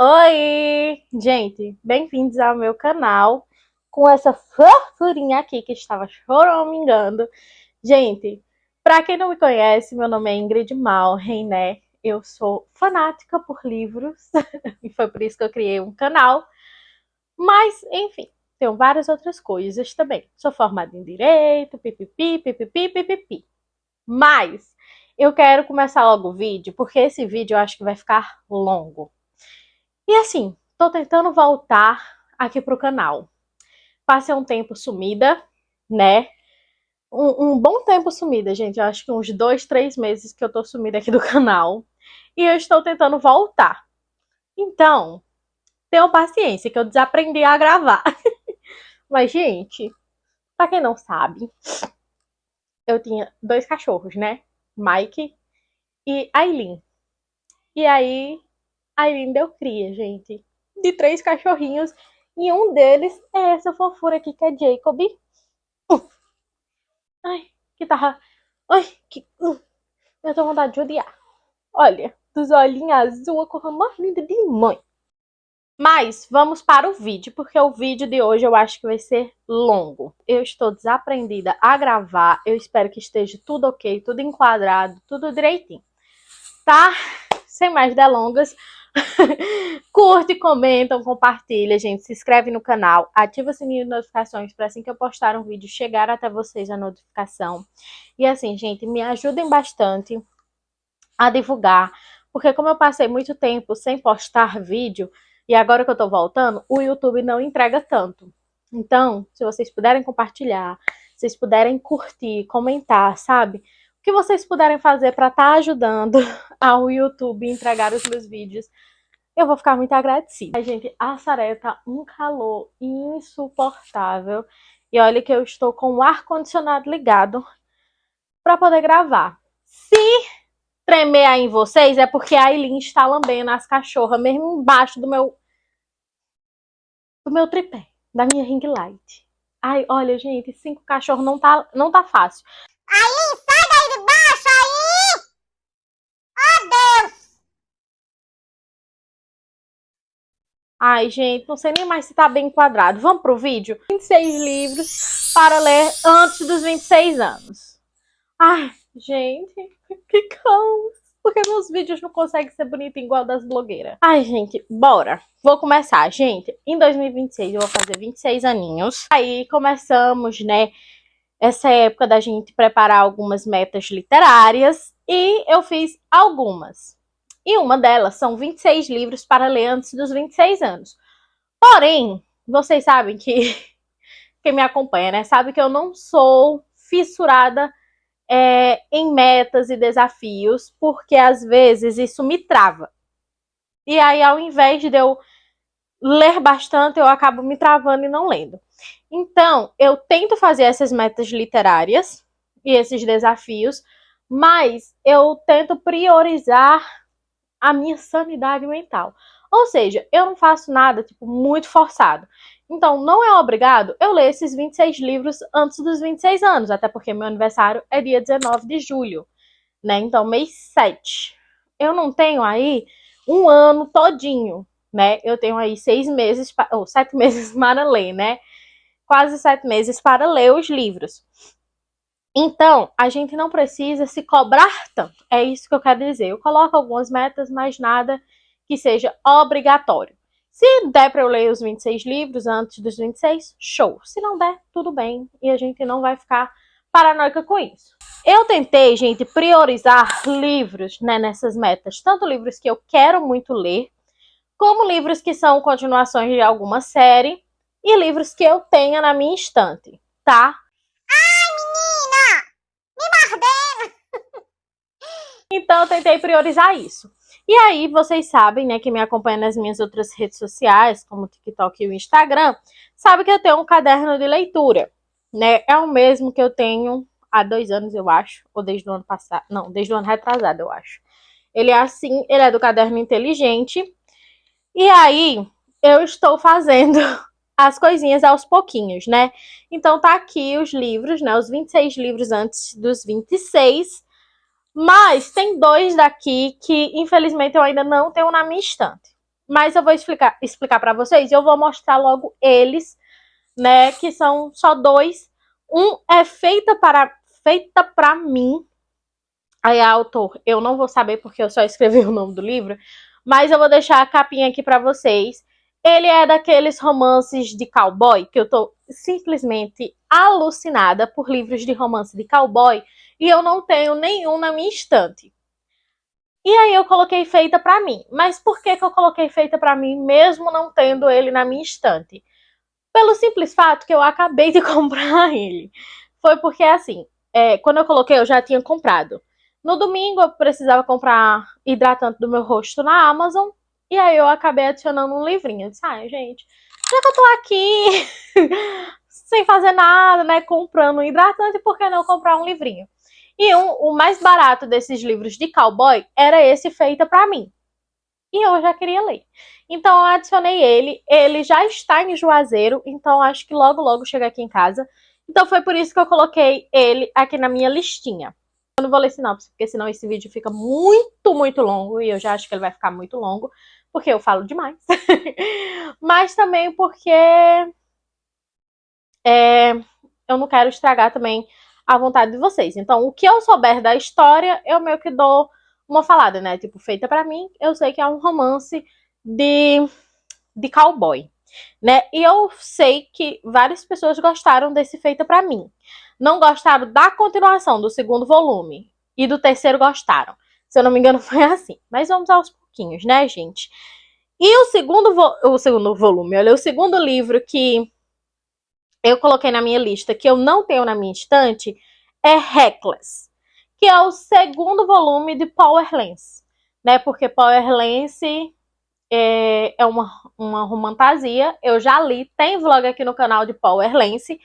Oi! Gente, bem-vindos ao meu canal com essa fofurinha aqui que estava choramingando. Gente, pra quem não me conhece, meu nome é Ingrid Malren, né? Eu sou fanática por livros e foi por isso que eu criei um canal. Mas, enfim, tenho várias outras coisas também. Sou formada em Direito, pipipi, pipipi, pipipi. Mas eu quero começar logo o vídeo, porque esse vídeo eu acho que vai ficar longo. E assim, tô tentando voltar aqui pro canal. Passei um tempo sumida, né? Um bom tempo sumida, gente. Eu acho que uns 2, 3 meses que eu tô sumida aqui do canal. E eu estou tentando voltar. Então, tenham paciência que eu desaprendi a gravar. Mas, gente, pra quem não sabe, eu tinha 2 cachorros, né? Mike e Aileen. E aí, Aileen deu cria, gente. De 3 cachorrinhos. E um deles é essa fofura aqui, que é Jacob. Ai, que tava. Ai, que. Eu tô com vontade de odiar. Olha, dos olhinhos azul, a cor mais linda de mãe. Mas vamos para o vídeo, porque o vídeo de hoje eu acho que vai ser longo. Eu estou desaprendida a gravar. Eu espero que esteja tudo ok, tudo enquadrado, tudo direitinho. Tá? Sem mais delongas. Curte, comenta, compartilha, gente. Se inscreve no canal, ativa o sininho de notificações para assim que eu postar um vídeo chegar até vocês a notificação. E assim, gente, me ajudem bastante a divulgar, porque como eu passei muito tempo sem postar vídeo e agora que eu tô voltando, o YouTube não entrega tanto. Então, se vocês puderem compartilhar, se vocês puderem curtir, comentar, sabe? O que vocês puderem fazer para estar ajudando ao YouTube entregar os meus vídeos, eu vou ficar muito agradecida. Ai, gente, a Saré tá um calor insuportável. E olha que eu estou com o ar-condicionado ligado para poder gravar. Se tremer aí em vocês, é porque a Aileen está lambendo as cachorras, mesmo embaixo do meu tripé, da minha ring light. Ai, olha, gente, 5 cachorros não tá fácil. Aí, sai daí de baixo aí! Oh, Deus! Ai, gente, não sei nem mais se tá bem enquadrado. Vamos pro vídeo? 26 livros para ler antes dos 26 anos. Ai, gente, que caos. Porque meus vídeos não conseguem ser bonitos igual das blogueiras. Ai, gente, bora. Vou começar, gente. Em 2026 eu vou fazer 26 aninhos. Aí começamos, né, essa época da gente preparar algumas metas literárias. E eu fiz algumas. E uma delas são 26 livros para ler antes dos 26 anos. Porém, vocês sabem que quem me acompanha, né, sabe que eu não sou fissurada em metas e desafios, porque às vezes isso me trava. E aí, ao invés de eu ler bastante, eu acabo me travando e não lendo. Então, eu tento fazer essas metas literárias e esses desafios, mas eu tento priorizar a minha sanidade mental. Ou seja, eu não faço nada tipo muito forçado. Então, não é obrigado eu ler esses 26 livros antes dos 26 anos, até porque meu aniversário é dia 19 de julho, né? Então, mês 7. Eu não tenho aí um ano todinho, né? Eu tenho aí 6 meses, ou 7 meses para ler, né? Quase 7 meses para ler os livros. Então, a gente não precisa se cobrar tanto. É isso que eu quero dizer. Eu coloco algumas metas, mas nada que seja obrigatório. Se der para eu ler os 26 livros antes dos 26, show. Se não der, tudo bem. E a gente não vai ficar paranoica com isso. Eu tentei, gente, priorizar livros, né, nessas metas. Tanto livros que eu quero muito ler, como livros que são continuações de alguma série e livros que eu tenha na minha estante, tá? Menina! Me mordendo! Então eu tentei priorizar isso. E aí, vocês sabem, né, que me acompanham nas minhas outras redes sociais, como o TikTok e o Instagram, sabe que eu tenho um caderno de leitura, né? É o mesmo que eu tenho há 2 anos, eu acho, ou desde o ano passado, não, desde o ano retrasado, eu acho. Ele é assim, ele é do caderno inteligente. E aí, eu estou fazendo as coisinhas aos pouquinhos, né? Então tá aqui os livros, né? Os 26 livros antes dos 26. Mas tem 2 daqui que, infelizmente, eu ainda não tenho na minha estante. mas eu vou explicar para vocês e eu vou mostrar logo eles, né, que são só dois. Um é feita para mim. Aí a autor, eu não vou saber porque eu só escrevi o nome do livro, mas eu vou deixar a capinha aqui para vocês. Ele é daqueles romances de cowboy, que eu tô simplesmente alucinada por livros de romance de cowboy, e eu não tenho nenhum na minha estante. E aí eu coloquei feita para mim. Mas por que eu coloquei feita para mim, mesmo não tendo ele na minha estante? Pelo simples fato que eu acabei de comprar ele. Foi porque, assim, quando eu coloquei, eu já tinha comprado. No domingo, eu precisava comprar hidratante do meu rosto na Amazon. E aí eu acabei adicionando um livrinho. Eu disse, ai, gente, já que eu tô aqui sem fazer nada, né, comprando um hidratante, por que não comprar um livrinho? E o mais barato desses livros de cowboy era esse feita pra mim. E eu já queria ler. Então eu adicionei ele. Ele já está em Juazeiro, então acho que logo logo chega aqui em casa. Então foi por isso que eu coloquei ele aqui na minha listinha. Eu não vou ler sinopse, porque senão esse vídeo fica muito, muito longo. E eu já acho que ele vai ficar muito longo, porque eu falo demais. Mas também porque eu não quero estragar também a vontade de vocês. Então, o que eu souber da história, eu meio que dou uma falada, né? Tipo, feita pra mim, eu sei que é um romance de cowboy, né? E eu sei que várias pessoas gostaram desse feita pra mim. Não gostaram da continuação do segundo volume e do terceiro gostaram. Se eu não me engano, foi assim. Mas vamos aos pouquinhos, né, gente? E o segundo volume, olha, o segundo livro que eu coloquei na minha lista, que eu não tenho na minha estante, é Reckless, que é o segundo volume de Power Lance, né? Porque Power Lance é uma romantasia, eu já li, tem vlog aqui no canal de Power Lance.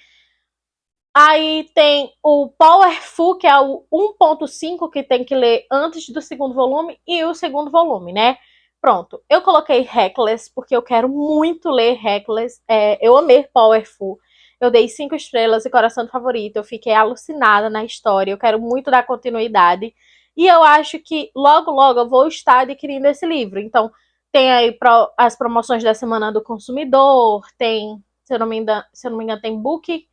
Aí tem o Powerful, que é o 1.5, que tem que ler antes do segundo volume, e o segundo volume, né? Pronto, eu coloquei Reckless, porque eu quero muito ler Reckless. Eu amei Powerful. Eu dei 5 estrelas e coração favorito. Eu fiquei alucinada na história. Eu quero muito dar continuidade. E eu acho que logo, logo eu vou estar adquirindo esse livro. Então, tem aí as promoções da Semana do Consumidor. Tem, se eu não me engano, tem Book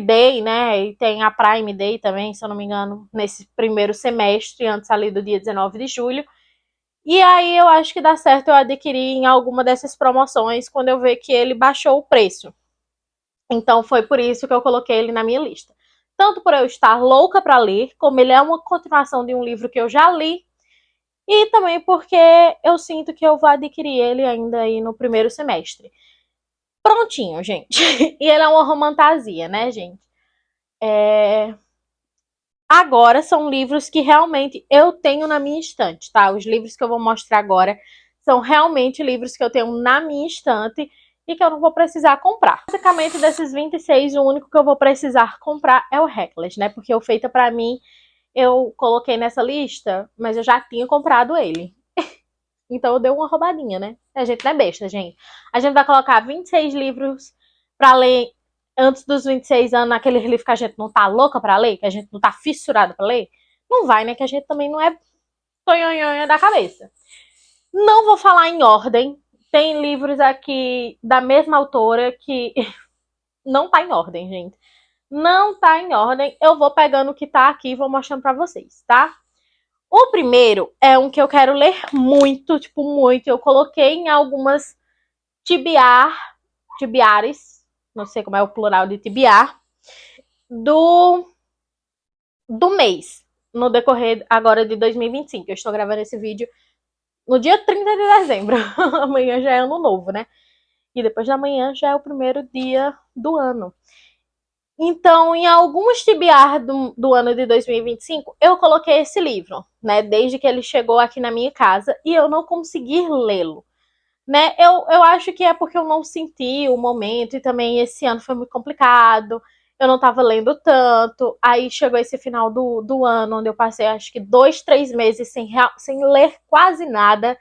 Day, né? E tem a Prime Day também, se eu não me engano, nesse primeiro semestre, antes ali do dia 19 de julho. E aí eu acho que dá certo eu adquirir em alguma dessas promoções quando eu ver que ele baixou o preço. Então foi por isso que eu coloquei ele na minha lista. Tanto por eu estar louca para ler, como ele é uma continuação de um livro que eu já li, e também porque eu sinto que eu vou adquirir ele ainda aí no primeiro semestre. Prontinho, gente. E ele é uma romantasia, né, gente? Agora são livros que realmente eu tenho na minha estante, tá? Os livros que eu vou mostrar agora são realmente livros que eu tenho na minha estante e que eu não vou precisar comprar. Basicamente, desses 26, o único que eu vou precisar comprar é o Reckless, né? Porque o Feita Pra Mim eu coloquei nessa lista, mas eu já tinha comprado ele. Então eu dei uma roubadinha, né? A gente não é besta, gente. A gente vai colocar 26 livros pra ler antes dos 26 anos, naquele livro que a gente não tá louca pra ler, que a gente não tá fissurada pra ler. Não vai, né? Que a gente também não é tonhonhonha da cabeça. Não vou falar em ordem. Tem livros aqui da mesma autora que não tá em ordem, gente. Não tá em ordem. Eu vou pegando o que tá aqui e vou mostrando pra vocês, tá? O primeiro é um que eu quero ler muito, tipo, muito. Eu coloquei em algumas tibiares, não sei como é o plural de tibiar, do mês, no decorrer agora de 2025. Eu estou gravando esse vídeo no dia 30 de dezembro. Amanhã já é ano novo, né? E depois da manhã já é o primeiro dia do ano. Então, em alguns tibiar do ano de 2025, eu coloquei esse livro, né? Desde que ele chegou aqui na minha casa e eu não consegui lê-lo, né? Eu acho que é porque eu não senti o momento e também esse ano foi muito complicado. Eu não tava lendo tanto. Aí chegou esse final do ano, onde eu passei acho que 2, 3 meses sem ler quase nada.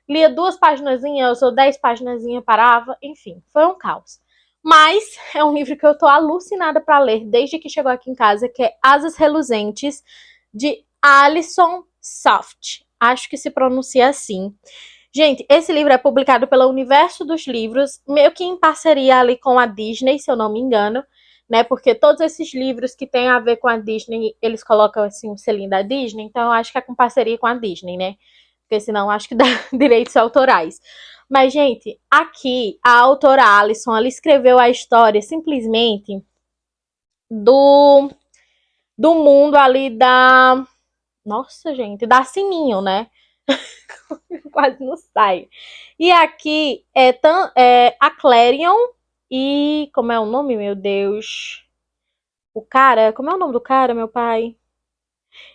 Lia 2 paginazinhas ou 10 paginazinhas, parava. Enfim, foi um caos. Mas é um livro que eu tô alucinada para ler desde que chegou aqui em casa, que é Asas Reluzentes, de Alison Soft. Acho que se pronuncia assim. Gente, esse livro é publicado pela Universo dos Livros, meio que em parceria ali com a Disney, se eu não me engano, né? Porque todos esses livros que tem a ver com a Disney, eles colocam assim o selinho da Disney, então eu acho que é com parceria com a Disney, né? Porque senão acho que dá direitos autorais. Mas, gente, aqui a autora Alison, ela escreveu a história simplesmente do, do mundo ali da... Nossa, gente, da Sininho, né? Quase não sai. E aqui é a Clarion e... Como é o nome, meu Deus? O cara... Como é o nome do cara, meu pai?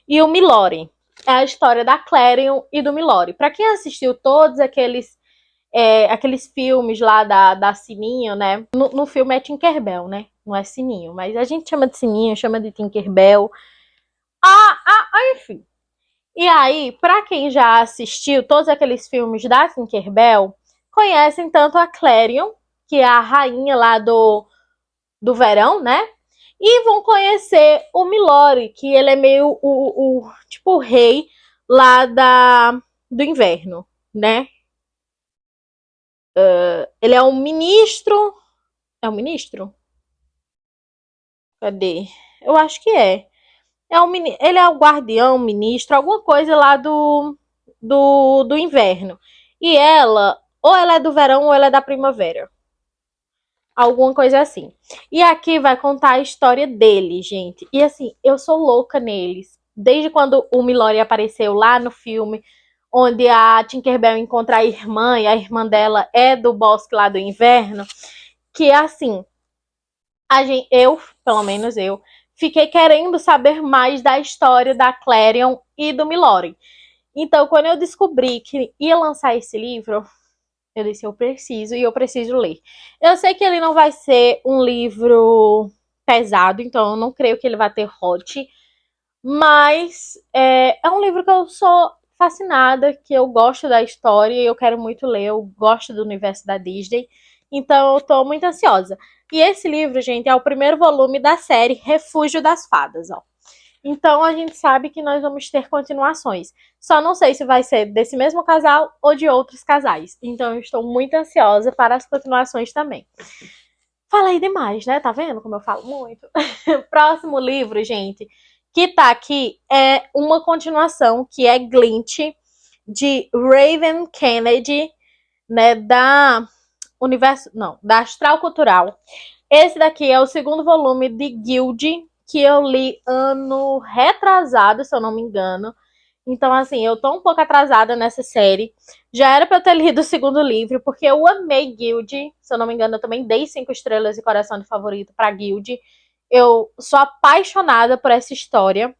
E o Milori. É a história da Clarion e do Milori. Pra quem assistiu todos aqueles filmes lá da Sininho, né? No filme é Tinkerbell, né? Não é Sininho, mas a gente chama de Sininho, chama de Tinkerbell. Enfim. E aí, pra quem já assistiu todos aqueles filmes da Tinkerbell, conhecem tanto a Clarion, que é a rainha lá do verão, né? E vão conhecer o Milori, que ele é meio tipo o rei lá do inverno, né? Ele é um ministro. É um ministro? Cadê? Eu acho que é. Ele é o guardião, ministro, alguma coisa lá do inverno. E ela, ou ela é do verão ou ela é da primavera. Alguma coisa assim. E aqui vai contar a história dele, gente. E assim, eu sou louca neles. Desde quando o Milori apareceu lá no filme, onde a Tinkerbell encontra a irmã, e a irmã dela é do bosque lá do inverno, que assim, pelo menos eu, fiquei querendo saber mais da história da Clarion e do Milori. Então, quando eu descobri que ia lançar esse livro, eu disse, eu preciso ler. Eu sei que ele não vai ser um livro pesado, então eu não creio que ele vai ter hot, mas é um livro que eu sou fascinada, que eu gosto da história e eu quero muito ler, eu gosto do universo da Disney, então eu tô muito ansiosa. E esse livro, gente, é o primeiro volume da série Refúgio das Fadas, ó. Então a gente sabe que nós vamos ter continuações. Só não sei se vai ser desse mesmo casal ou de outros casais. Então eu estou muito ansiosa para as continuações também. Falei demais, né? Tá vendo como eu falo muito? Próximo livro, gente, que tá aqui é uma continuação, que é Glint, de Raven Kennedy, né? Da Astral Cultural. Esse daqui é o segundo volume de Guild, que eu li ano retrasado, se eu não me engano. Então, assim, eu tô um pouco atrasada nessa série. Já era pra eu ter lido o segundo livro, porque eu amei Guild. Se eu não me engano, eu também dei 5 estrelas e coração de favorito pra Guild. Eu sou apaixonada por essa história.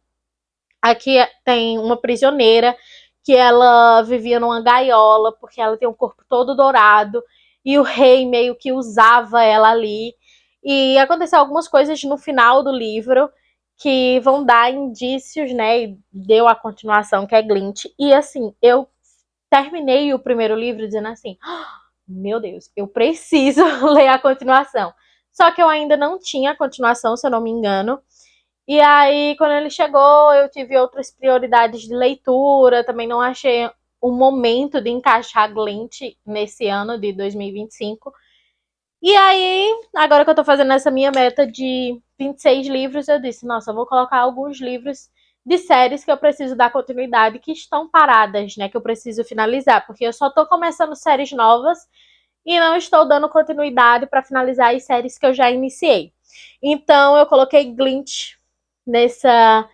Aqui tem uma prisioneira que ela vivia numa gaiola, porque ela tem um corpo todo dourado. E o rei meio que usava ela ali. E aconteceu algumas coisas no final do livro que vão dar indícios, né? E deu a continuação, que é Glint. E assim, eu terminei o primeiro livro dizendo assim: meu Deus, eu preciso ler a continuação. Só que eu ainda não tinha a continuação, se eu não me engano. E aí, quando ele chegou, eu tive outras prioridades de leitura. Também não achei o momento de encaixar Glint nesse ano de 2025. E aí, agora que eu tô fazendo essa minha meta de 26 livros, eu disse, nossa, eu vou colocar alguns livros de séries que eu preciso dar continuidade, que estão paradas, né, que eu preciso finalizar, porque eu só tô começando séries novas e não estou dando continuidade para finalizar as séries que eu já iniciei. Então, eu coloquei Glint nessa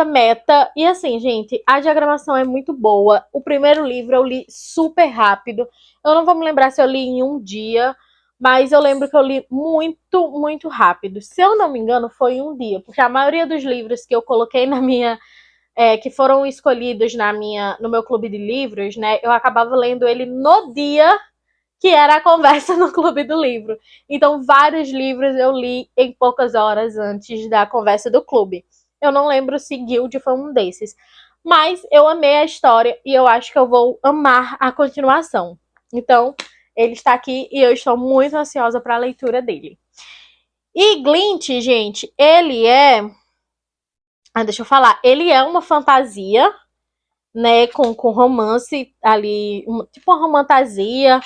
meta. E assim, gente, a diagramação é muito boa. O primeiro livro eu li super rápido. Eu não vou me lembrar se eu li em um dia, mas eu lembro que eu li muito, muito rápido. Se eu não me engano, foi em um dia, porque a maioria dos livros que eu coloquei na minha... que foram escolhidos no meu clube de livros, né? Eu acabava lendo ele no dia que era a conversa no clube do livro. Então, vários livros eu li em poucas horas antes da conversa do clube. Eu não lembro se Guild foi um desses. Mas eu amei a história e eu acho que eu vou amar a continuação. Então, ele está aqui e eu estou muito ansiosa para a leitura dele. E Glint, gente, ele é... deixa eu falar. Ele é uma fantasia, né, com romance ali, tipo uma romantasia.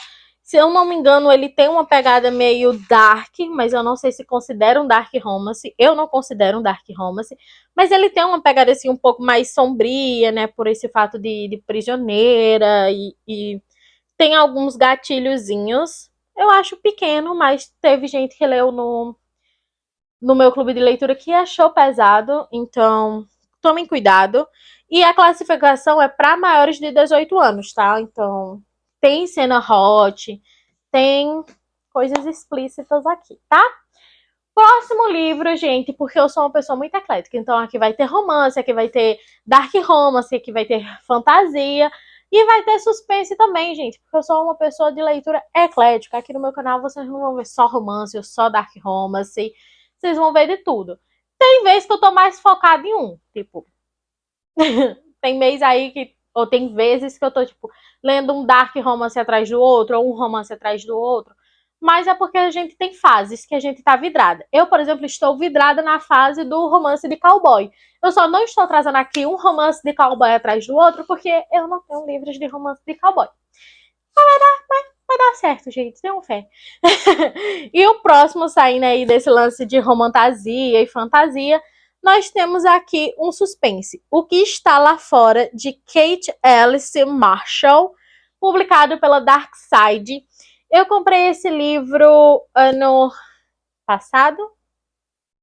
Se eu não me engano, ele tem uma pegada meio dark, mas eu não sei se considera um dark romance. Eu não considero um dark romance, mas ele tem uma pegada assim um pouco mais sombria, né, por esse fato de prisioneira e tem alguns gatilhozinhos. Eu acho pequeno, mas teve gente que leu no meu clube de leitura que achou pesado, então tomem cuidado. E a classificação é para maiores de 18 anos, tá? Então tem cena hot, tem coisas explícitas aqui, tá? Próximo livro, gente, porque eu sou uma pessoa muito eclética, então aqui vai ter romance, aqui vai ter dark romance, aqui vai ter fantasia e vai ter suspense também, gente, porque eu sou uma pessoa de leitura eclética. Aqui no meu canal vocês não vão ver só romance ou só dark romance, vocês vão ver de tudo. Tem vezes que eu tô mais focada em um, tipo, tem mês aí que, ou tem vezes que eu tô, tipo, lendo um dark romance atrás do outro, ou um romance atrás do outro. Mas é porque a gente tem fases que a gente tá vidrada. Eu, por exemplo, estou vidrada na fase do romance de cowboy. Eu só não estou trazendo aqui um romance de cowboy atrás do outro, porque eu não tenho livros de romance de cowboy. Vai dar certo, gente, tenham fé. E o próximo, saindo aí desse lance de romantasia e fantasia, nós temos aqui um suspense. O que está lá fora, de Kate Alice Marshall, publicado pela Dark Side. Eu comprei esse livro ano passado,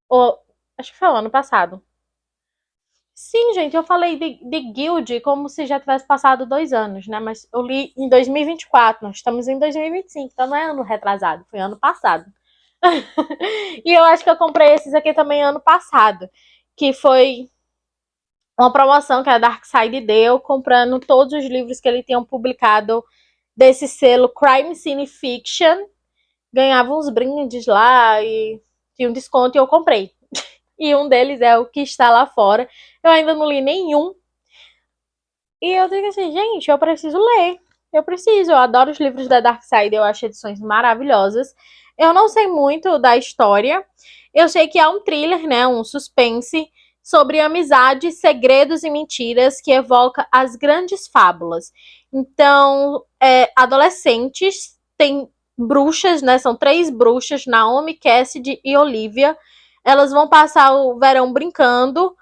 ou acho que foi o ano passado. Sim, gente, eu falei de Guild como se já tivesse passado 2 anos, né? Mas eu li em 2024, nós estamos em 2025, então não é ano retrasado, foi ano passado. E eu acho que eu comprei esses aqui também ano passado, que foi uma promoção que a Dark Side deu, comprando todos os livros que ele tinha publicado desse selo Crime Cine Fiction. Ganhava uns brindes lá e tinha um desconto e eu comprei. E um deles é O que está lá fora. Eu ainda não li nenhum. E eu digo assim, gente, eu preciso ler. Eu adoro os livros da Dark Side, eu acho edições maravilhosas. Eu não sei muito da história. Eu sei que é um thriller, né, um suspense sobre amizade, segredos e mentiras que evoca as grandes fábulas. Então, adolescentes, tem bruxas, né, são 3 bruxas, Naomi, Cassidy e Olivia. Elas vão passar o verão brincando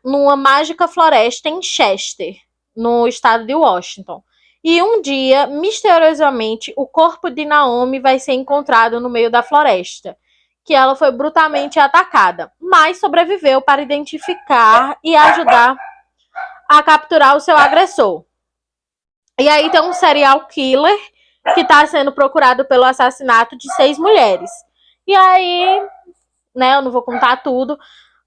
numa mágica floresta em Chester, no estado de Washington. E um dia, misteriosamente, o corpo de Naomi vai ser encontrado no meio da floresta, que ela foi brutalmente atacada, mas sobreviveu para identificar e ajudar a capturar o seu agressor. E aí tem um serial killer que está sendo procurado pelo assassinato de 6 mulheres. E aí, né, eu não vou contar tudo,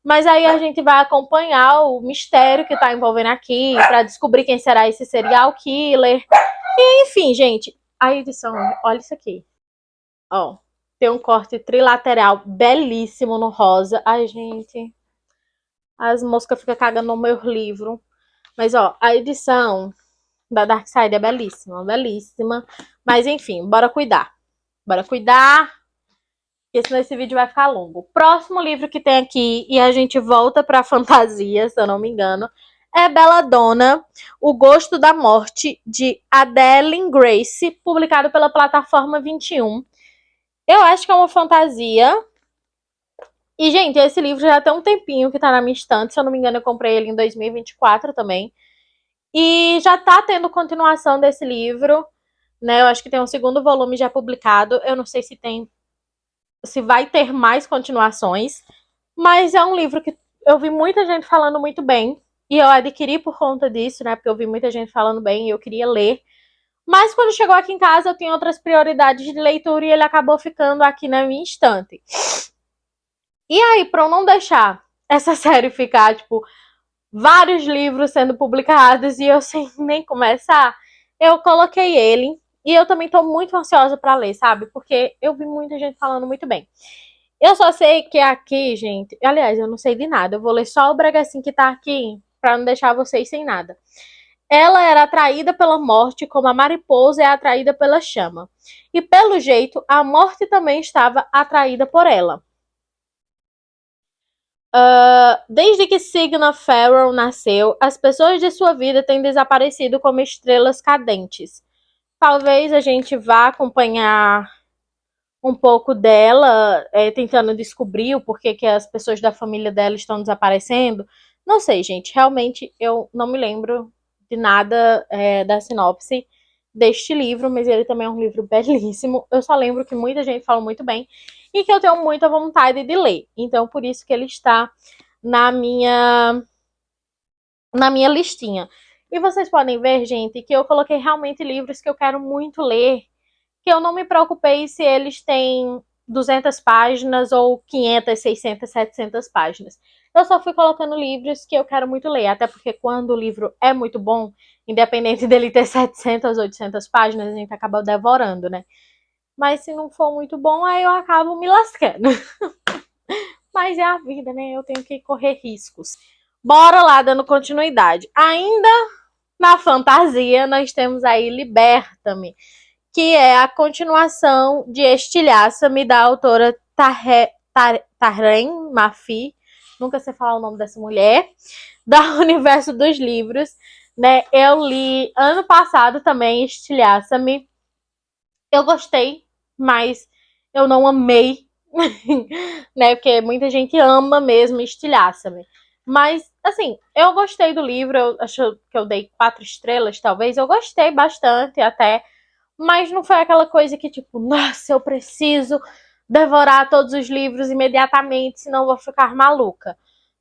mas aí a gente vai acompanhar o mistério que tá envolvendo aqui, pra descobrir quem será esse serial killer. E, enfim, gente, a edição, olha isso aqui. Ó, tem um corte trilateral belíssimo no rosa. Ai, gente, as moscas ficam cagando no meu livro. Mas, ó, a edição da Dark Side é belíssima, belíssima. Mas, enfim, bora cuidar. Bora cuidar, porque senão esse vídeo vai ficar longo. O próximo livro que tem aqui, e a gente volta pra fantasia, se eu não me engano, é Belladonna, O Gosto da Morte, de Adeline Grace, publicado pela Plataforma 21. Eu acho que é uma fantasia. E, gente, esse livro já tem um tempinho que tá na minha estante. Se eu não me engano, eu comprei ele em 2024 também. E já tá tendo continuação desse livro, né? Eu acho que tem um segundo volume já publicado. Eu não sei se vai ter mais continuações, mas é um livro que eu vi muita gente falando muito bem, e eu adquiri por conta disso, né, porque eu vi muita gente falando bem e eu queria ler, mas quando chegou aqui em casa eu tinha outras prioridades de leitura e ele acabou ficando aqui na minha estante. E aí, pra eu não deixar essa série ficar, tipo, vários livros sendo publicados e eu sem nem começar, eu coloquei ele. E eu também tô muito ansiosa pra ler, sabe? Porque eu vi muita gente falando muito bem. Eu só sei que aqui, gente. Aliás, eu não sei de nada. Eu vou ler só o bregacinho que tá aqui pra não deixar vocês sem nada. Ela era atraída pela morte como a mariposa é atraída pela chama. E pelo jeito, a morte também estava atraída por ela. Desde que Signa Farrell nasceu, as pessoas de sua vida têm desaparecido como estrelas cadentes. Talvez a gente vá acompanhar um pouco dela, tentando descobrir o porquê que as pessoas da família dela estão desaparecendo. Não sei, gente. Realmente eu não me lembro de nada da sinopse deste livro, mas ele também é um livro belíssimo. Eu só lembro que muita gente fala muito bem e que eu tenho muita vontade de ler. Então, por isso que ele está na minha listinha. E vocês podem ver, gente, que eu coloquei realmente livros que eu quero muito ler, que eu não me preocupei se eles têm 200 páginas ou 500, 600, 700 páginas. Eu só fui colocando livros que eu quero muito ler, até porque quando o livro é muito bom, independente dele ter 700, 800 páginas, a gente acaba devorando, né? Mas se não for muito bom, aí eu acabo me lascando. Mas é a vida, né? Eu tenho que correr riscos. Bora lá, dando continuidade. Ainda na fantasia, nós temos aí Liberta-me, que é a continuação de Estilhaça-me, da autora Tahreen Mafi, nunca sei falar o nome dessa mulher, da Universo dos Livros, né? Eu li ano passado também Estilhaça-me. Eu gostei, mas eu não amei, né? Porque muita gente ama mesmo Estilhaça-me. Mas, assim, eu gostei do livro, eu acho que eu dei 4 estrelas, talvez. Eu gostei bastante até, mas não foi aquela coisa que, tipo, nossa, eu preciso devorar todos os livros imediatamente, senão eu vou ficar maluca.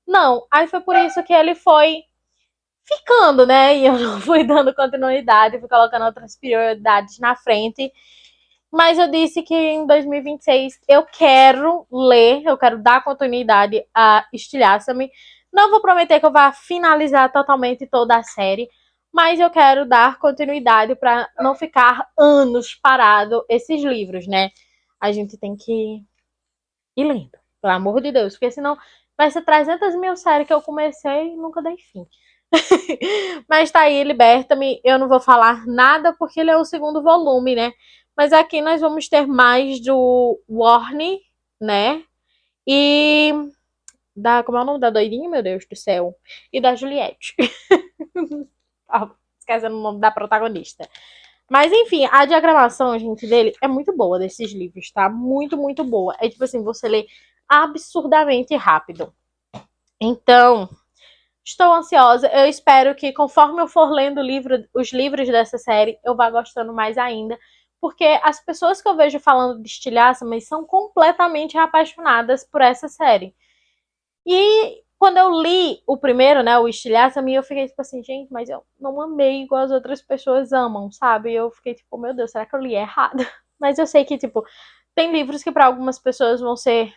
Não, aí foi por isso que ele foi ficando, né? E eu não fui dando continuidade, fui colocando outras prioridades na frente. Mas eu disse que em 2026 eu quero ler, eu quero dar continuidade a Estilhaça-me. Não vou prometer que eu vá finalizar totalmente toda a série, mas eu quero dar continuidade para não ficar anos parado esses livros, né? A gente tem que ir lendo, pelo amor de Deus, porque senão vai ser 300 mil séries que eu comecei e nunca dei fim. Mas tá aí, Liberta-me. Eu não vou falar nada porque ele é o segundo volume, né? Mas aqui nós vamos ter mais do Warne, né? E da. Como é o nome da doidinha, meu Deus do céu? E da Juliette. Esquecendo o nome da protagonista. Mas enfim, a diagramação, gente, dele é muito boa desses livros, tá? Muito, muito boa. É tipo assim, você lê absurdamente rápido. Então, estou ansiosa. Eu espero que, conforme eu for lendo os livros dessa série, eu vá gostando mais ainda. Porque as pessoas que eu vejo falando de Estilhaça-me são completamente apaixonadas por essa série. E quando eu li o primeiro, né, o Estilhaça-me, eu fiquei tipo assim, gente, mas eu não amei igual as outras pessoas amam, sabe? Eu fiquei tipo, meu Deus, será que eu li errado? Mas eu sei que, tipo, tem livros que para algumas pessoas vão ser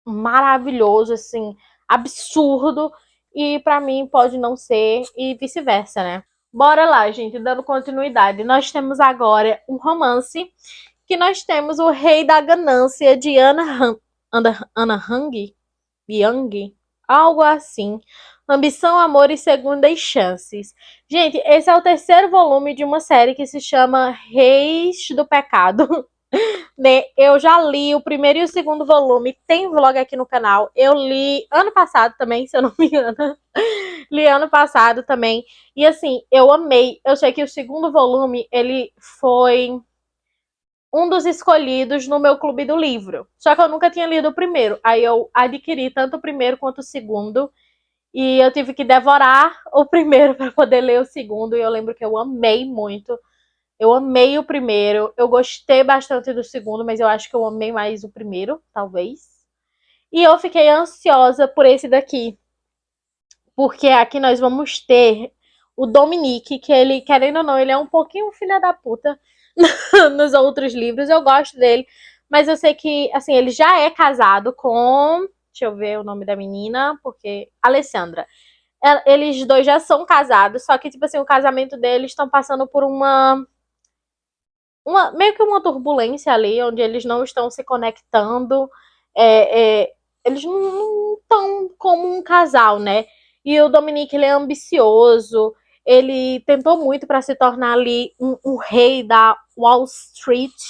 maravilhoso, assim, absurdo, e pra mim pode não ser, e vice-versa, né? Bora lá, gente, dando continuidade. Nós temos agora um romance, que nós temos O Rei da Ganância, de Anna Hung, Young, algo assim. Ambição, Amor e Segundas Chances. Gente, esse é o terceiro volume de uma série que se chama Reis do Pecado. Né? Eu já li o primeiro e o segundo volume, tem vlog aqui no canal. Eu li ano passado também, se eu não me engano. Li ano passado também. E assim, eu amei. Eu sei que o segundo volume, ele foi um dos escolhidos no meu clube do livro. Só que eu nunca tinha lido o primeiro. Aí eu adquiri tanto o primeiro quanto o segundo. E eu tive que devorar o primeiro para poder ler o segundo. E eu lembro que eu amei muito. Eu amei o primeiro, eu gostei bastante do segundo, mas eu acho que eu amei mais o primeiro, talvez. E eu fiquei ansiosa por esse daqui, porque aqui nós vamos ter o Dominique, que ele, querendo ou não, ele é um pouquinho filha da puta nos outros livros. Eu gosto dele, mas eu sei que, assim, ele já é casado com. Deixa eu ver o nome da menina, porque. Alessandra. Eles dois já são casados, só que, tipo assim, o casamento deles estão passando por meio que uma turbulência ali, onde eles não estão se conectando, eles não estão como um casal, né? E o Dominique, ele é ambicioso, ele tentou muito para se tornar ali um rei da Wall Street,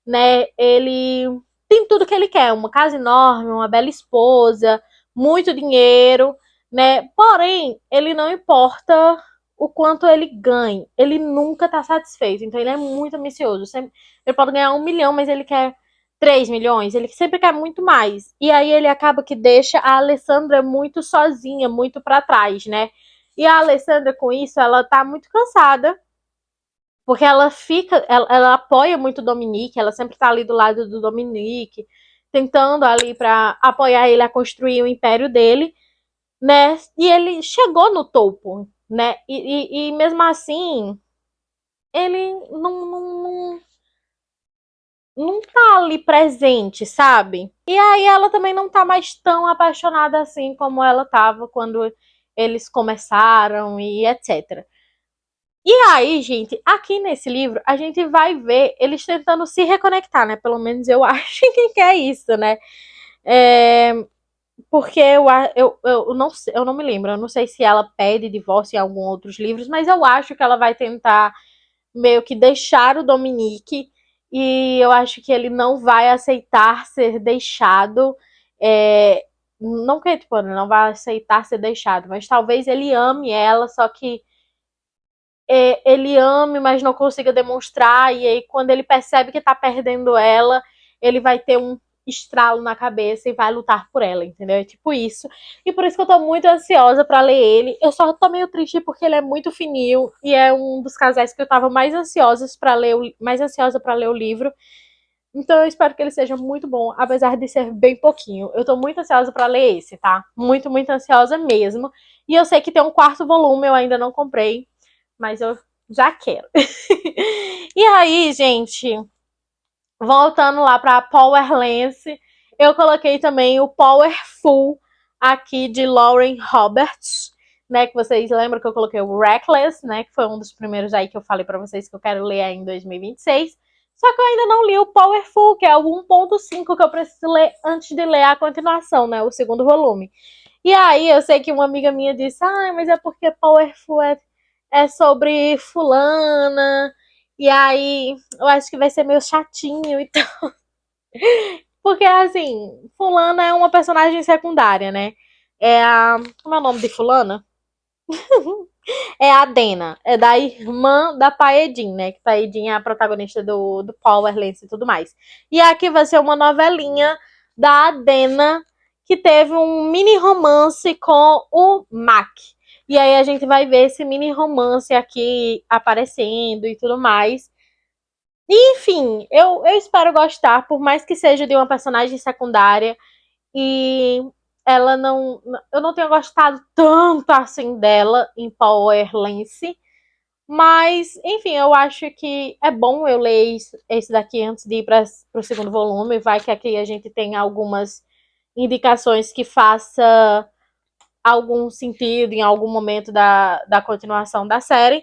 né? Ele tem tudo que ele quer, uma casa enorme, uma bela esposa, muito dinheiro, né? Porém, ele não importa o quanto ele ganhe, ele nunca tá satisfeito, então ele é muito ambicioso. Ele pode ganhar 1 milhão, mas ele quer 3 milhões, ele sempre quer muito mais. E aí ele acaba que deixa a Alessandra muito sozinha, muito pra trás, né? E a Alessandra, com isso, ela tá muito cansada, porque ela apoia muito o Dominique, ela sempre tá ali do lado do Dominique, tentando ali pra apoiar ele a construir o império dele, né? E ele chegou no topo, né? E mesmo assim, ele não tá ali presente, sabe? E aí ela também não tá mais tão apaixonada assim como ela tava quando eles começaram e etc. E aí, gente, aqui nesse livro, a gente vai ver eles tentando se reconectar, né? Pelo menos eu acho que é isso, né? É, porque eu não, eu não me lembro, eu não sei se ela pede divórcio em alguns outros livros, mas eu acho que ela vai tentar meio que deixar o Dominique e eu acho que ele não vai aceitar ser deixado. É, não que tipo, ele não vai aceitar ser deixado, mas talvez ele ame ela, só que ele ame, mas não consiga demonstrar, e aí quando ele percebe que tá perdendo ela, ele vai ter um estralo na cabeça e vai lutar por ela, entendeu? É tipo isso. E por isso que eu tô muito ansiosa pra ler ele. Eu só tô meio triste porque ele é muito fininho e é um dos casais que eu tava mais ansiosa para ler o livro. Então eu espero que ele seja muito bom, apesar de ser bem pouquinho. Eu tô muito ansiosa pra ler esse, tá? Muito, muito ansiosa mesmo. E eu sei que tem um quarto volume, eu ainda não comprei, mas eu já quero. E aí, gente, voltando lá pra Power Lance, eu coloquei também o Powerful aqui de Lauren Roberts, né, que vocês lembram que eu coloquei o Reckless, né, que foi um dos primeiros aí que eu falei pra vocês que eu quero ler aí em 2026. Só que eu ainda não li o Powerful, que é o 1.5 que eu preciso ler antes de ler a continuação, né, o segundo volume. E aí eu sei que uma amiga minha disse, mas é porque Powerful é sobre fulana, e aí eu acho que vai ser meio chatinho e tal. Porque, assim, fulana é uma personagem secundária, né? É a... Como é o nome de fulana? É a Dena. É da irmã da Paedin, né? Que Paedin é a protagonista do Power Lance e tudo mais. E aqui vai ser uma novelinha da Dena que teve um mini romance com o Mac. E aí a gente vai ver esse mini romance aqui aparecendo e tudo mais. Enfim, eu espero gostar, por mais que seja de uma personagem secundária e ela não. Eu não tenho gostado tanto assim dela em Power Lance. Mas, enfim, eu acho que é bom eu ler esse daqui antes de ir para o segundo volume. Vai que aqui a gente tem algumas indicações que faça algum sentido em algum momento da continuação da série.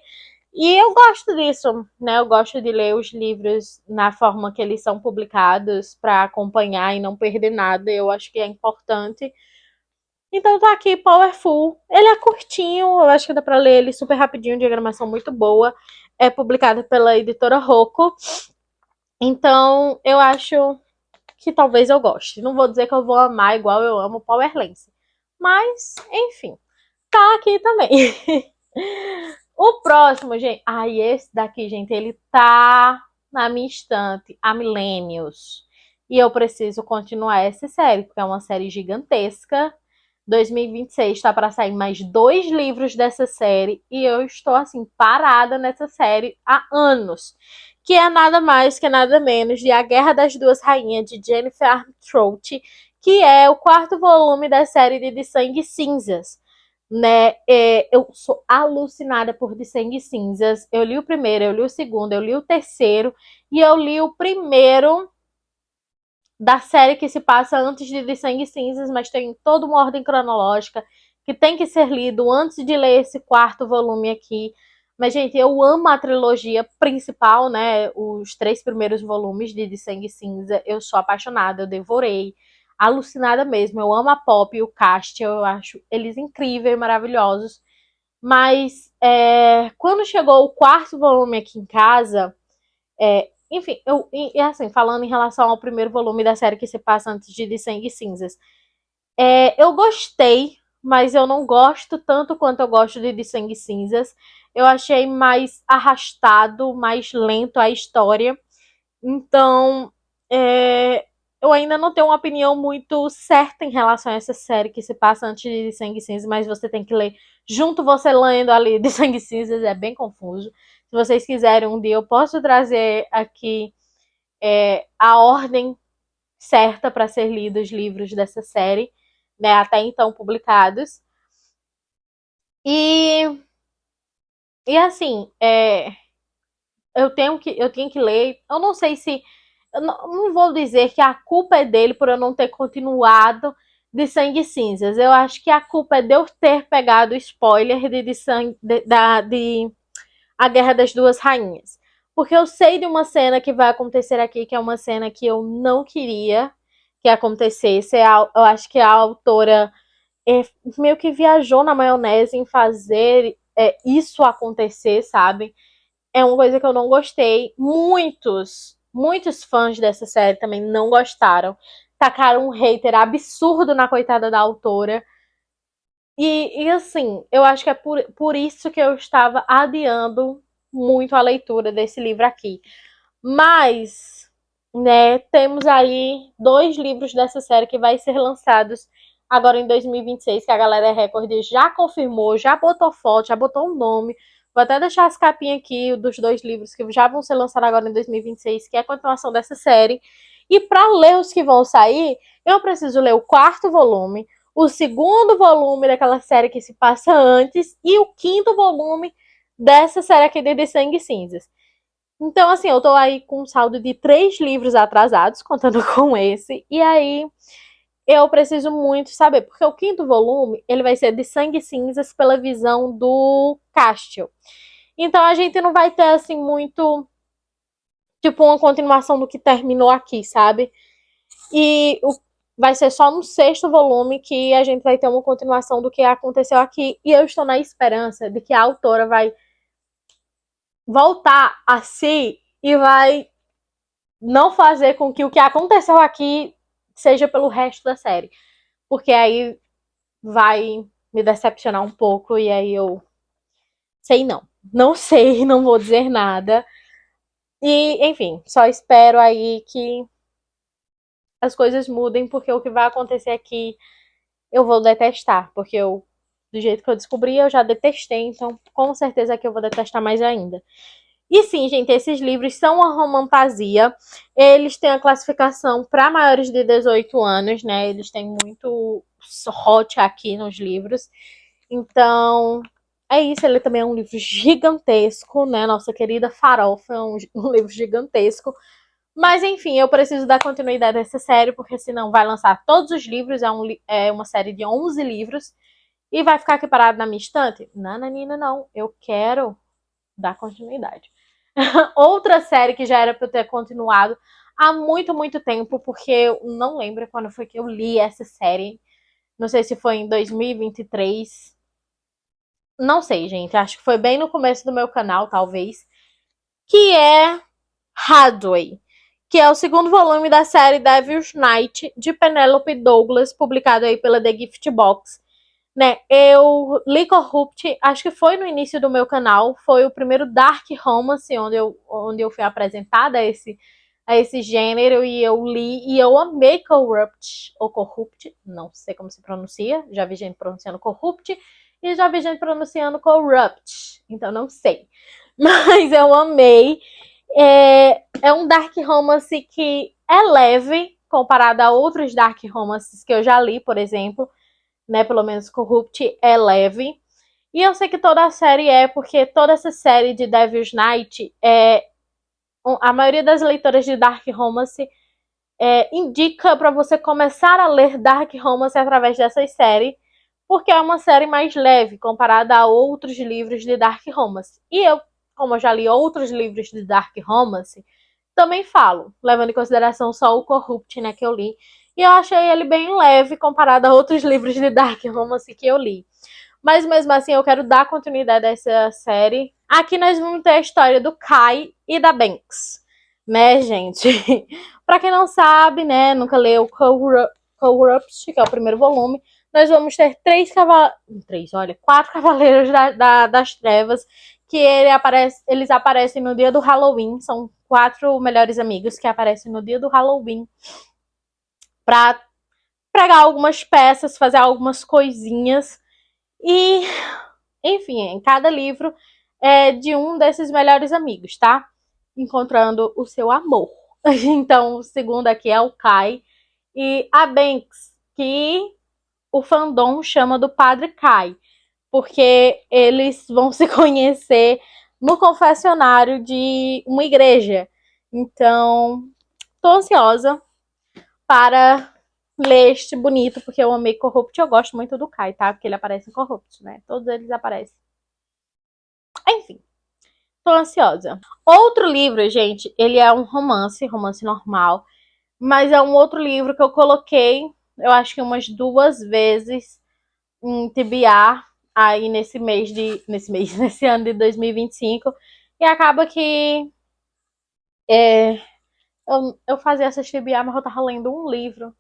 E eu gosto disso, né? Eu gosto de ler os livros na forma que eles são publicados para acompanhar e não perder nada. Eu acho que é importante. Então tá aqui, Powerful. Ele é curtinho, eu acho que dá pra ler ele super rapidinho, diagramação muito boa. É publicado pela editora Rocco. Então eu acho que talvez eu goste. Não vou dizer que eu vou amar igual eu amo Power Lance. Mas, enfim, tá aqui também. O próximo, gente. Esse daqui, gente, ele tá na minha estante há milênios. E eu preciso continuar essa série, porque é uma série gigantesca. 2026 está para sair mais 2 livros dessa série e eu estou assim parada nessa série há anos, que é nada mais que nada menos de A Guerra das Duas Rainhas de Jennifer Armentrout, que é o quarto volume da série de Sangue e Cinzas, né? Eu sou alucinada por De Sangue e Cinzas. Eu li o primeiro, eu li o segundo, eu li o terceiro e eu li o primeiro da série que se passa antes de Sangue e Cinzas, mas tem toda uma ordem cronológica que tem que ser lido antes de ler esse quarto volume aqui. Mas, gente, eu amo a trilogia principal, né? Os 3 primeiros volumes de Sangue e Cinza. Eu sou apaixonada, eu devorei. Alucinada mesmo. Eu amo a Pop e o cast, eu acho eles incríveis, maravilhosos. Mas quando chegou o quarto volume aqui em casa, enfim, assim, falando em relação ao primeiro volume da série que se passa antes de Sangue e Cinzas, Eu gostei, mas eu não gosto tanto quanto eu gosto de Sangue e Cinzas. Eu achei mais arrastado, mais lento a história. Então, eu ainda não tenho uma opinião muito certa em relação a essa série que se passa antes de Sangue e Cinzas, mas você tem que ler junto você lendo ali de Sangue e Cinzas, é bem confuso. Se vocês quiserem um dia, eu posso trazer aqui a ordem certa para ser lidos os livros dessa série, né, até então publicados. E, e assim, eu tenho que ler. Eu não sei se. Eu não vou dizer que a culpa é dele por eu não ter continuado de Sangue e Cinzas. Eu acho que a culpa é de eu ter pegado o spoiler de A Guerra das Duas Rainhas. Porque eu sei de uma cena que vai acontecer aqui, que é uma cena que eu não queria que acontecesse. Eu acho que a autora meio que viajou na maionese em fazer isso acontecer, sabe? É uma coisa que eu não gostei. Muitos fãs dessa série também não gostaram. Tacaram um hater absurdo na coitada da autora. E assim, eu acho que é por isso que eu estava adiando muito a leitura desse livro aqui. Mas, né, temos aí 2 livros dessa série que vai ser lançados agora em 2026, que a Galera Record já confirmou, já botou foto, já botou um nome. Vou até deixar as capinhas aqui dos 2 livros que já vão ser lançados agora em 2026, que é a continuação dessa série. E para ler os que vão sair, eu preciso ler o 4º volume, o 2º volume daquela série que se passa antes e o 5º volume dessa série aqui de Sangue e Cinzas. Então, assim, eu tô aí com um saldo de 3 livros atrasados, contando com esse. E aí, eu preciso muito saber, porque o 5º volume, ele vai ser de Sangue e Cinzas pela visão do Castiel. Então, a gente não vai ter, assim, muito, tipo, uma continuação do que terminou aqui, sabe? E vai ser só no 6º volume que a gente vai ter uma continuação do que aconteceu aqui. E eu estou na esperança de que a autora vai voltar a si e vai não fazer com que o que aconteceu aqui seja pelo resto da série. Porque aí vai me decepcionar um pouco e aí eu sei não. Não sei, não vou dizer nada. E, enfim, só espero aí que as coisas mudem, porque o que vai acontecer aqui eu vou detestar. Porque do jeito que eu descobri, eu já detestei, então com certeza que eu vou detestar mais ainda. E sim, gente, esses livros são uma romantasia. Eles têm a classificação para maiores de 18 anos, né? Eles têm muito hot aqui nos livros. Então, é isso. Ele também é um livro gigantesco, né? Nossa querida Farofa é um livro gigantesco. Mas, enfim, eu preciso dar continuidade a essa série, porque senão vai lançar todos os livros. É uma série de 11 livros. E vai ficar aqui parado na minha estante? Não, Nanina, não. Eu quero dar continuidade. Outra série que já era pra eu ter continuado há muito, muito tempo, porque eu não lembro quando foi que eu li essa série. Não sei se foi em 2023. Não sei, gente. Acho que foi bem no começo do meu canal, talvez. Que é Hathaway, que é o 2º volume da série Devil's Night, de Penelope Douglas, publicado aí pela The Gift Box. Né, eu li Corrupt, acho que foi no início do meu canal, foi o primeiro Dark Romance onde eu fui apresentada a esse gênero, e eu li e eu amei Corrupt, ou Corrupt, não sei como se pronuncia, já vi gente pronunciando Corrupt e já vi gente pronunciando Corrupt, então não sei, mas eu amei. É um Dark Romance que é leve comparado a outros Dark Romances que eu já li, por exemplo, né, pelo menos Corrupt é leve. E eu sei que toda a série porque toda essa série de Devil's Night, a maioria das leitoras de Dark Romance indica para você começar a ler Dark Romance através dessa série, porque é uma série mais leve comparada a outros livros de Dark Romance. E eu, como eu já li outros livros de Dark Romance, também falo, levando em consideração só o Corrupt, né, que eu li. E eu achei ele bem leve comparado a outros livros de Dark Romance que eu li. Mas mesmo assim, eu quero dar continuidade a essa série. Aqui nós vamos ter a história do Kai e da Banks, né, gente? Pra quem não sabe, né, nunca leu Corrupt, que é o primeiro volume. Nós vamos ter quatro Cavaleiros das Trevas, que eles aparecem no dia do Halloween. São 4 melhores amigos que aparecem no dia do Halloween pra pregar algumas peças, fazer algumas coisinhas. E, enfim, em cada livro é de um desses melhores amigos, tá? Encontrando o seu amor. Então, o segundo aqui é o Kai e a Banks, que o fandom chama do Padre Kai, porque eles vão se conhecer no confessionário de uma igreja. Então, tô ansiosa para ler este bonito, porque eu amei Corrupt. Eu gosto muito do Kai, tá? Porque ele aparece em Corrupt, né? Todos eles aparecem. Enfim, tô ansiosa. Outro livro, gente, ele é um romance normal, mas é um outro livro que eu coloquei, eu acho que umas 2 vezes em TBR aí nesse ano de 2025. E acaba que eu fazia essas TBR, mas eu tava lendo um livro,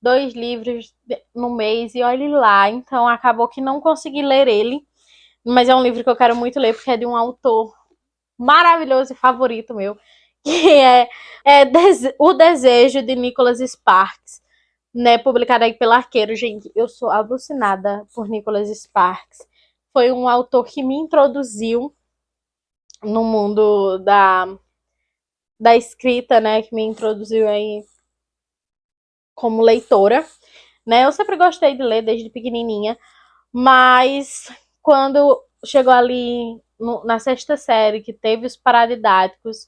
2 livros no mês, e olhe lá. Então acabou que não consegui ler ele. Mas é um livro que eu quero muito ler, porque é de um autor maravilhoso e favorito meu, que O Desejo, de Nicholas Sparks, né, publicado aí pela Arqueiro. Gente, eu sou alucinada por Nicholas Sparks. Foi um autor que me introduziu no mundo da escrita, né, que me introduziu aí como leitora, né? Eu sempre gostei de ler desde pequenininha, mas quando chegou ali na 6ª série, que teve os paradidáticos,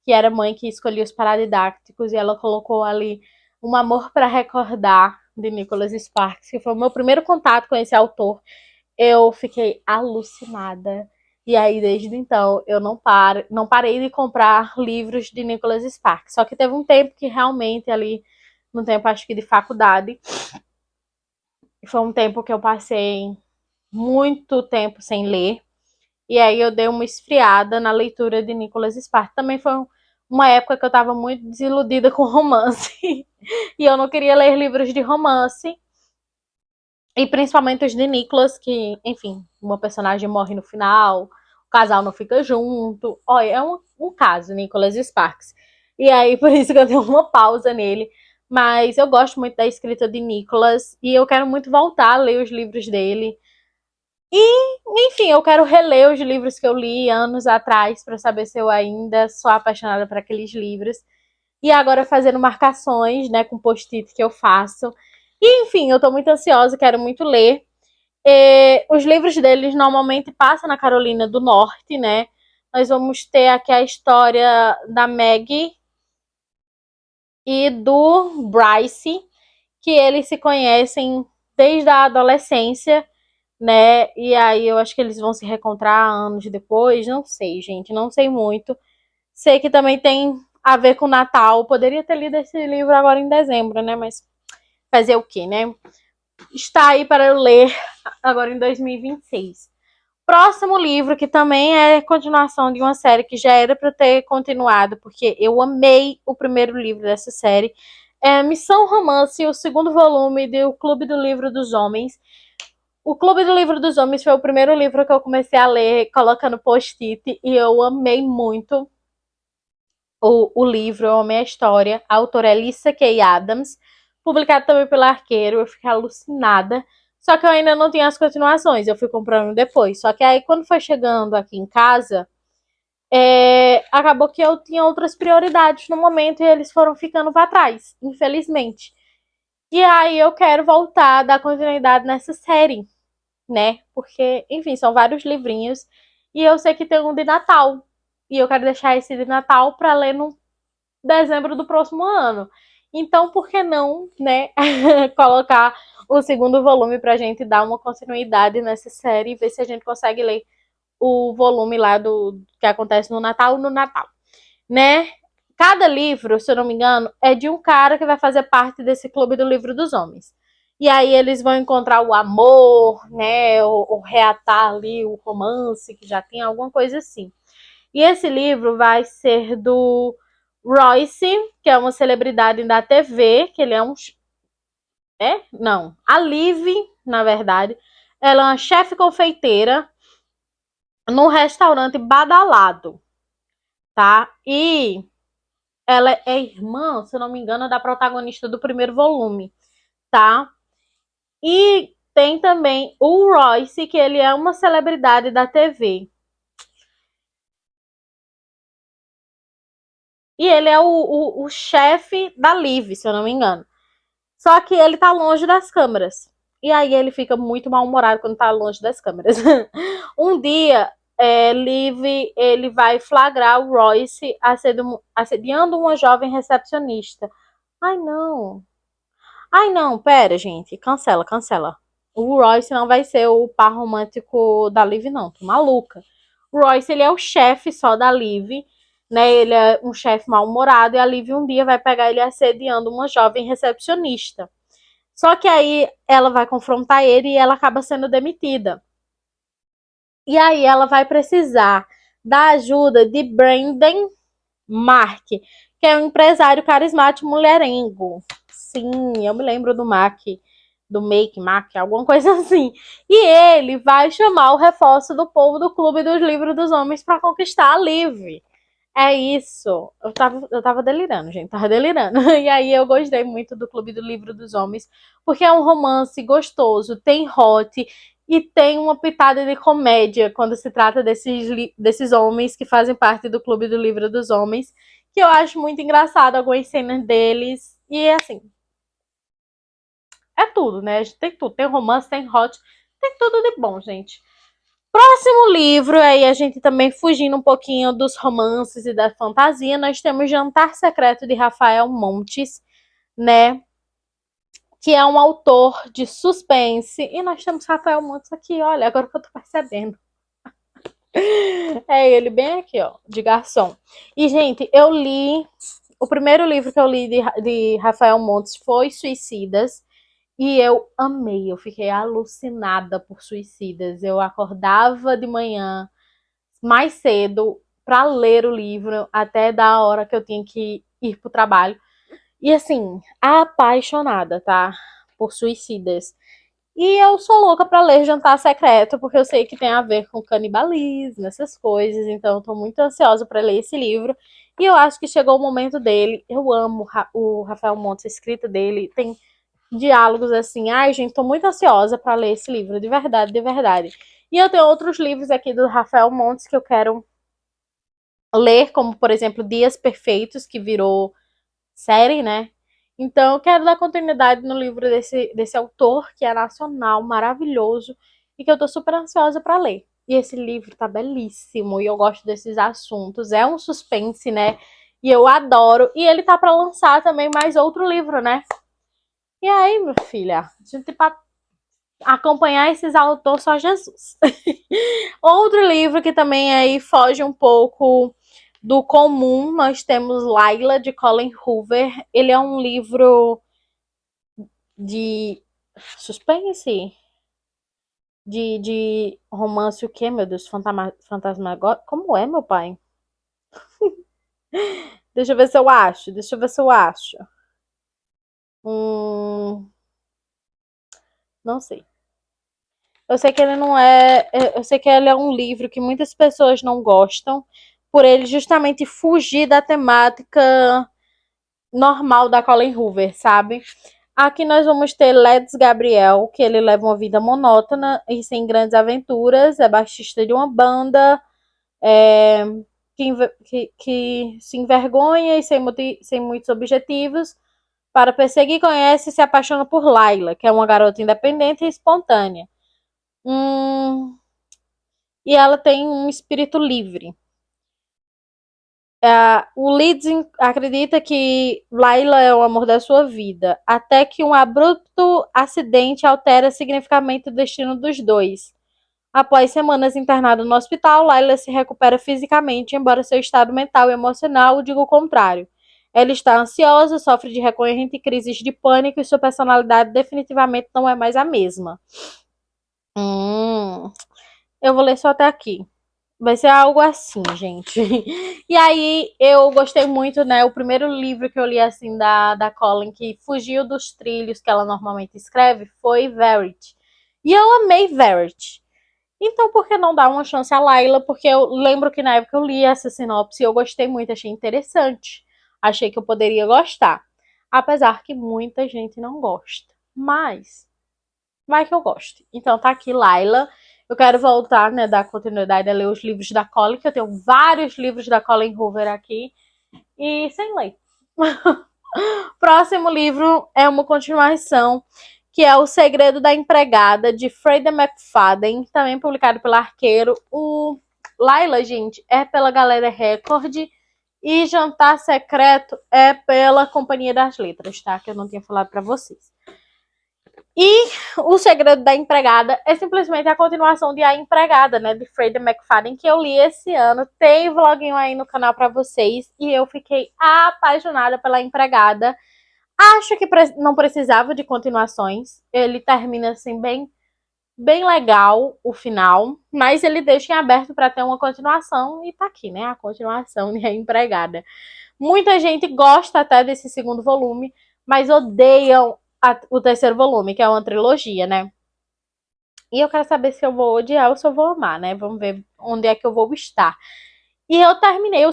que era a mãe que escolhia os paradidáticos, e ela colocou ali Um Amor para Recordar, de Nicholas Sparks, que foi o meu primeiro contato com esse autor. Eu fiquei alucinada. E aí, desde então, eu não parei de comprar livros de Nicholas Sparks. Só que teve um tempo que realmente ali, no tempo acho que de faculdade, foi um tempo que eu passei muito tempo sem ler. E aí eu dei uma esfriada na leitura de Nicholas Sparks. Também foi uma época que eu estava muito desiludida com romance. E eu não queria ler livros de romance. E principalmente os de Nicholas, que, enfim, uma personagem morre no final, o casal não fica junto. Olha, é um caso, Nicholas Sparks. E aí, por isso que eu dei uma pausa nele. Mas eu gosto muito da escrita de Nicholas e eu quero muito voltar a ler os livros dele. E, enfim, eu quero reler os livros que eu li anos atrás para saber se eu ainda sou apaixonada por aqueles livros. E agora fazendo marcações, né, com post-it que eu faço. E, enfim, eu tô muito ansiosa, quero muito ler. Os livros deles normalmente passam na Carolina do Norte, né? Nós vamos ter aqui a história da Maggie e do Bryce, que eles se conhecem desde a adolescência, né? E aí eu acho que eles vão se reencontrar anos depois, não sei, gente, não sei muito. Sei que também tem a ver com o Natal. Poderia ter lido esse livro agora em dezembro, né? Mas fazer o quê, né? Está aí para eu ler agora em 2026. Próximo livro, que também é continuação de uma série que já era para ter continuado, porque eu amei o primeiro livro dessa série, é Missão Romance, o segundo volume do Clube do Livro dos Homens. O Clube do Livro dos Homens foi o primeiro livro que eu comecei a ler colocando post-it e eu amei muito o livro, eu amei a história. A autora é Lisa K. Adams, publicado também pela Arqueiro. Eu fiquei alucinada. Só que eu ainda não tinha as continuações, eu fui comprando depois. Só que aí, quando foi chegando aqui em casa, acabou que eu tinha outras prioridades no momento e eles foram ficando para trás, infelizmente. E aí eu quero voltar a dar continuidade nessa série, né? Porque, enfim, são vários livrinhos. E eu sei que tem um de Natal. E eu quero deixar esse de Natal para ler no dezembro do próximo ano. Então, por que não, né, colocar o segundo volume pra gente dar uma continuidade nessa série e ver se a gente consegue ler o volume lá do que acontece no Natal, né? Cada livro, se eu não me engano, é de um cara que vai fazer parte desse Clube do Livro dos Homens. E aí eles vão encontrar o amor, né, ou reatar ali o romance, que já tem alguma coisa assim. E esse livro vai ser do Royce, que é uma celebridade da TV, que ele é É? Não. A Liv, na verdade, ela é uma chefe confeiteira num restaurante badalado, tá? E ela é irmã, se eu não me engano, da protagonista do primeiro volume, tá? E tem também o Royce, que ele é uma celebridade da TV. E ele é o chefe da Liv, se eu não me engano. Só que ele tá longe das câmeras. E aí ele fica muito mal-humorado quando tá longe das câmeras. Um dia, Liv, ele vai flagrar o Royce assediando uma jovem recepcionista. Ai, não. Ai, não, pera, gente. Cancela, cancela. O Royce não vai ser o par romântico da Liv, não. Tô maluca. O Royce, ele é o chefe só da Liv, né? Ele é um chefe mal-humorado e a Liv um dia vai pegar ele assediando uma jovem recepcionista. Só que aí ela vai confrontar ele e ela acaba sendo demitida. E aí ela vai precisar da ajuda de Brandon Mark, que é um empresário carismático mulherengo. Sim, eu me lembro do Mac, do Mac, alguma coisa assim. E ele vai chamar o reforço do povo do Clube dos Livros dos Homens para conquistar a Liv. É isso. Eu tava delirando, gente. Tava delirando. E aí eu gostei muito do Clube do Livro dos Homens, porque é um romance gostoso, tem hot e tem uma pitada de comédia quando se trata desses homens que fazem parte do Clube do Livro dos Homens, que eu acho muito engraçado algumas cenas deles. E assim, é tudo, né? Tem tudo. Tem romance, tem hot, tem tudo de bom, gente. Próximo livro, aí a gente também fugindo um pouquinho dos romances e da fantasia, nós temos Jantar Secreto de Rafael Montes, né? Que é um autor de suspense. E nós temos Rafael Montes aqui, olha, agora que eu tô percebendo. É ele bem aqui, ó, de garçom. E, gente, eu li. O primeiro livro que eu li de Rafael Montes foi Suicidas. E eu amei, eu fiquei alucinada por Suicidas. Eu acordava de manhã mais cedo para ler o livro até da hora que eu tinha que ir pro trabalho. E assim, apaixonada, tá? Por Suicidas. E eu sou louca para ler Jantar Secreto, porque eu sei que tem a ver com canibalismo, essas coisas. Então eu tô muito ansiosa para ler esse livro. E eu acho que chegou o momento dele. Eu amo o Rafael Montes, a escrita dele. Tem diálogos assim. Ai, gente, tô muito ansiosa para ler esse livro, de verdade, de verdade. E eu tenho outros livros aqui do Rafael Montes que eu quero ler, como por exemplo Dias Perfeitos, que virou série, né? Então eu quero dar continuidade no livro desse autor, que é nacional, maravilhoso, e que eu tô super ansiosa para ler. E esse livro tá belíssimo, e eu gosto desses assuntos. É um suspense, né? E eu adoro. E ele tá para lançar também mais outro livro, né? E aí, minha filha, a gente pra acompanhar esses autores só Jesus. Outro livro que também aí foge um pouco do comum, nós temos Laila, de Colin Hoover. Ele é um livro de suspense, de romance, o quê, meu Deus? Fantasmagórico? Como é, meu pai? Deixa eu ver se eu acho. Deixa eu ver se eu acho. Hum, não sei. Eu sei que ele não é. Eu sei que ele é um livro que muitas pessoas não gostam, por ele justamente fugir da temática normal da Colin Hoover, sabe? Aqui nós vamos ter Leds Gabriel, que ele leva uma vida monótona e sem grandes aventuras, é baixista de uma banda, é, que se envergonha e sem muitos objetivos. Para perseguir, conhece e se apaixona por Laila, que é uma garota independente e espontânea. Hum, e ela tem um espírito livre. O Leeds acredita que Layla é o amor da sua vida, até que um abrupto acidente altera significativamente o destino dos dois. Após semanas internada no hospital, Layla se recupera fisicamente, embora seu estado mental e emocional diga o contrário. Ela está ansiosa, sofre de recorrentes crises de pânico e sua personalidade definitivamente não é mais a mesma. Eu vou ler só até aqui. Vai ser algo assim, gente. E aí, eu gostei muito, né? O primeiro livro que eu li, assim, da Colin, que fugiu dos trilhos que ela normalmente escreve, foi Verity. E eu amei Verity. Então, por que não dar uma chance a Laila? Porque eu lembro que na época eu li essa sinopse e eu gostei muito, achei interessante. Achei que eu poderia gostar. Apesar que muita gente não gosta. Mas vai que eu goste. Então tá aqui, Laila. Eu quero voltar, né, dar continuidade a ler os livros da Colin, que eu tenho vários livros da Colin Hoover aqui. E sem ler. Próximo livro é uma continuação, que é O Segredo da Empregada, de Freida McFadden, também publicado pela Arqueiro. O Laila, gente, é pela Galera Record. E Jantar Secreto é pela Companhia das Letras, tá? Que eu não tinha falado pra vocês. E O Segredo da Empregada é simplesmente a continuação de A Empregada, né, de Freida McFadden, que eu li esse ano. Tem vloguinho aí no canal pra vocês. E eu fiquei apaixonada pela Empregada. Acho que não precisava de continuações. Ele termina assim bem legal o final, mas ele deixa em aberto para ter uma continuação e tá aqui, né? A continuação de A Empregada. Muita gente gosta até desse segundo volume, mas odeiam o terceiro volume, que é uma trilogia, né? E eu quero saber se eu vou odiar ou se eu vou amar, né? Vamos ver onde é que eu vou estar. E eu terminei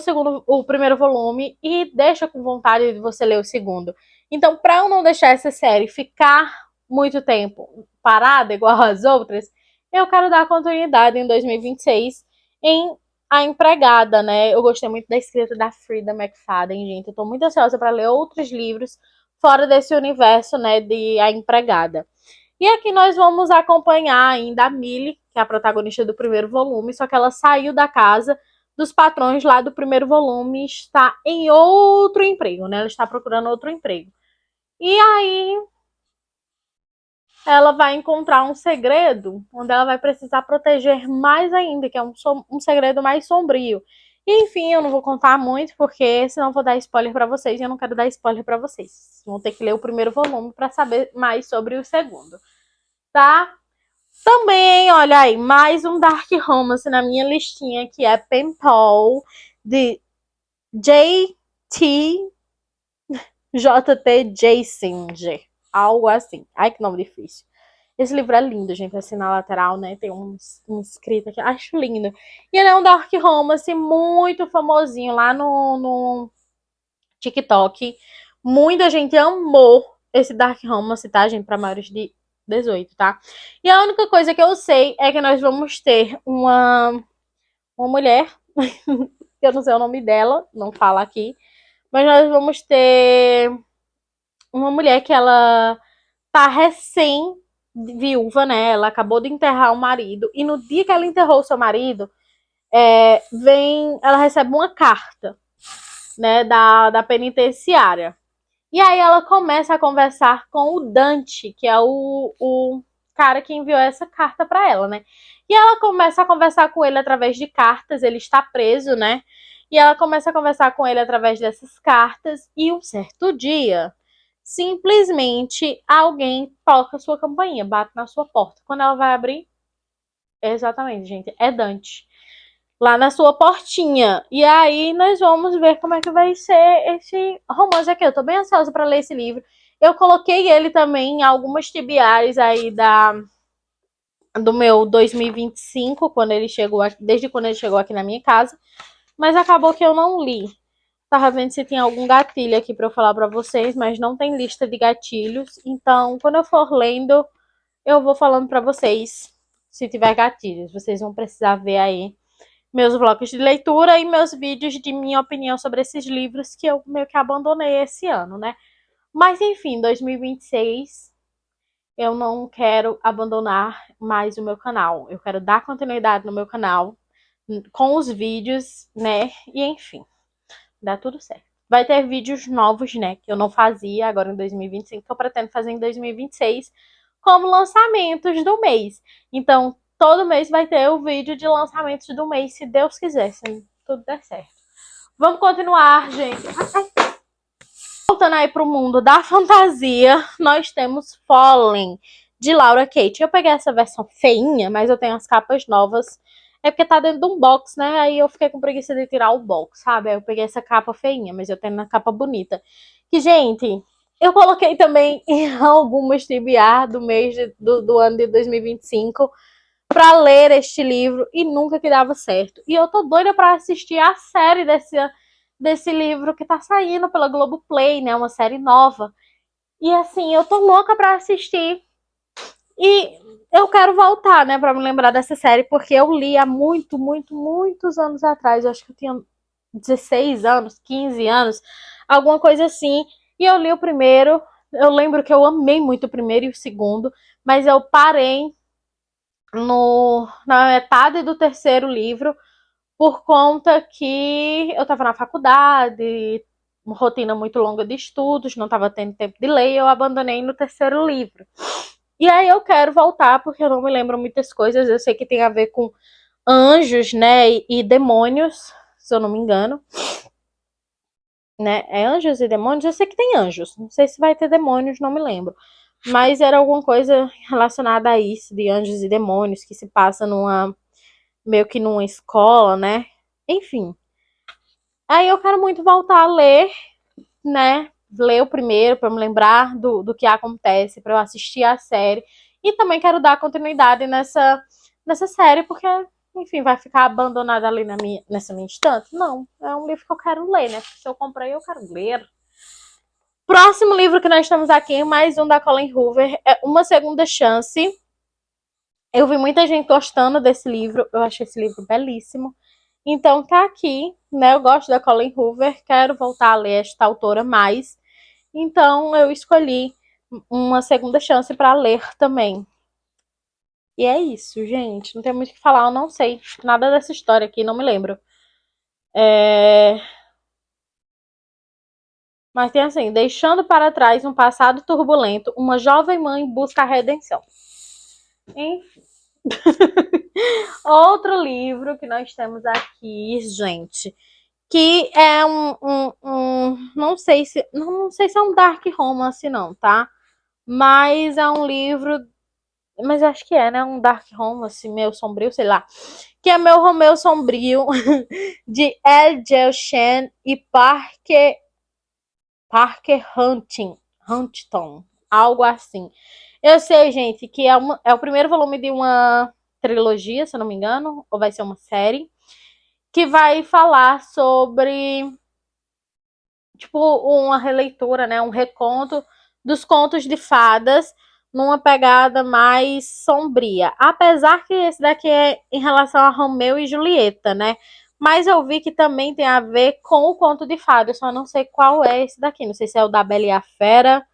o primeiro volume e deixa com vontade de você ler o segundo. Então, para eu não deixar essa série ficar muito tempo parada, igual as outras, eu quero dar continuidade em 2026 em A Empregada, né? Eu gostei muito da escrita da Freida McFadden, gente. Eu tô muito ansiosa para ler outros livros fora desse universo, né, de A Empregada. E aqui nós vamos acompanhar ainda a Millie, que é a protagonista do primeiro volume, só que ela saiu da casa dos patrões lá do primeiro volume, está em outro emprego, né? Ela está procurando outro emprego. E aí ela vai encontrar um segredo onde ela vai precisar proteger mais ainda, que é um segredo mais sombrio. E, enfim, eu não vou contar muito, porque senão eu vou dar spoiler para vocês, e eu não quero dar spoiler para vocês. Vão ter que ler o primeiro volume para saber mais sobre o segundo, tá? Também, olha aí, mais um Dark Romance na minha listinha, que é Penpal, de J.T. J.T. Jasinger. Algo assim. Ai, que nome difícil. Esse livro é lindo, gente. Assim, na lateral, né? Tem um escrito aqui. Acho lindo. E ele é um Dark Romance muito famosinho lá no TikTok. Muita gente amou esse Dark Romance, tá, gente? Pra maiores de 18, tá? E a única coisa que eu sei é que nós vamos ter uma mulher, que eu não sei o nome dela, não fala aqui, mas nós vamos ter uma mulher que ela tá recém viúva, né? Ela acabou de enterrar o marido, e no dia que ela enterrou o seu marido, ela recebe uma carta, né, da penitenciária. E aí ela começa a conversar com o Dante, que é o cara que enviou essa carta para ela, né? E ela começa a conversar com ele através de cartas, ele está preso, né? E ela começa a conversar com ele através dessas cartas, e um certo dia, simplesmente alguém toca a sua campainha, bate na sua porta. Quando ela vai abrir, exatamente, gente, é Dante lá na sua portinha. E aí nós vamos ver como é que vai ser esse romance aqui. Eu tô bem ansiosa para ler esse livro. Eu coloquei ele também em algumas tibiares aí do meu 2025, quando ele chegou aqui, desde quando ele chegou aqui na minha casa, mas acabou que eu não li. Tava vendo se tem algum gatilho aqui para eu falar para vocês, mas não tem lista de gatilhos. Então, quando eu for lendo, eu vou falando para vocês se tiver gatilhos. Vocês vão precisar ver aí meus vlogs de leitura e meus vídeos de minha opinião sobre esses livros que eu meio que abandonei esse ano, né? Mas enfim, 2026 eu não quero abandonar mais o meu canal. Eu quero dar continuidade no meu canal com os vídeos, né? E enfim, dá tudo certo. Vai ter vídeos novos, né? Que eu não fazia agora em 2025, que eu pretendo fazer em 2026 como lançamentos do mês. Então, todo mês vai ter o vídeo de lançamentos do mês, se Deus quiser, se tudo der certo. Vamos continuar, gente. Voltando aí pro mundo da fantasia, nós temos Fallen, de Laura Kate. Eu peguei essa versão feinha, mas eu tenho as capas novas. É porque tá dentro de um box, né? Aí eu fiquei com preguiça de tirar o box, sabe? Aí eu peguei essa capa feinha, mas eu tenho uma capa bonita. Que, gente, eu coloquei também em algumas TBR do mês do ano de 2025 pra ler este livro e nunca que dava certo. E eu tô doida pra assistir a série desse livro que tá saindo pela Globoplay, né? Uma série nova. E assim, eu tô louca pra assistir. E eu quero voltar, né, pra me lembrar dessa série, porque eu li há muitos anos atrás. Eu acho que eu tinha 16 anos, 15 anos, alguma coisa assim. E eu li o primeiro. Eu lembro que eu amei muito o primeiro e o segundo, mas eu parei na metade do terceiro livro por conta que eu estava na faculdade, uma rotina muito longa de estudos, não estava tendo tempo de ler, e eu abandonei no terceiro livro. E aí eu quero voltar, porque eu não me lembro muitas coisas, eu sei que tem a ver com anjos, né, e demônios, se eu não me engano. Né? É anjos e demônios? Eu sei que tem anjos, não sei se vai ter demônios, não me lembro. Mas era alguma coisa relacionada a isso, de anjos e demônios, que se passa meio que numa escola, né? Enfim. Aí eu quero muito voltar a ler, né? Ler o primeiro para me lembrar do que acontece, para eu assistir a série. E também quero dar continuidade nessa série, porque, enfim, vai ficar abandonada ali nessa minha estante? Não, é um livro que eu quero ler, né? Se eu comprei, eu quero ler. Próximo livro que nós temos aqui, mais um da Colleen Hoover, é Uma Segunda Chance. Eu vi muita gente gostando desse livro, eu achei esse livro belíssimo. Então tá aqui, né? Eu gosto da Colleen Hoover, quero voltar a ler esta autora mais. Então eu escolhi Uma Segunda Chance para ler também. E é isso, gente. Não tem muito o que falar, eu não sei nada dessa história aqui, não me lembro. Mas tem assim, deixando para trás um passado turbulento, uma jovem mãe busca a redenção. Enfim. Outro livro que nós temos aqui, gente, que é não sei se é um dark romance não, tá? Mas é um livro, mas acho que é, né? Um dark romance meio sombrio, sei lá. Que é Meu Romeu Sombrio, de L.J. Chen e Parker Huntington, algo assim. Eu sei, gente, que é o primeiro volume de uma trilogia, se eu não me engano, ou vai ser uma série, que vai falar sobre, tipo, uma releitura, né, um reconto dos contos de fadas numa pegada mais sombria. Apesar que esse daqui é em relação a Romeu e Julieta, né? Mas eu vi que também tem a ver com o conto de fadas, só não sei qual é esse daqui. Não sei se é o da Bela e a Fera,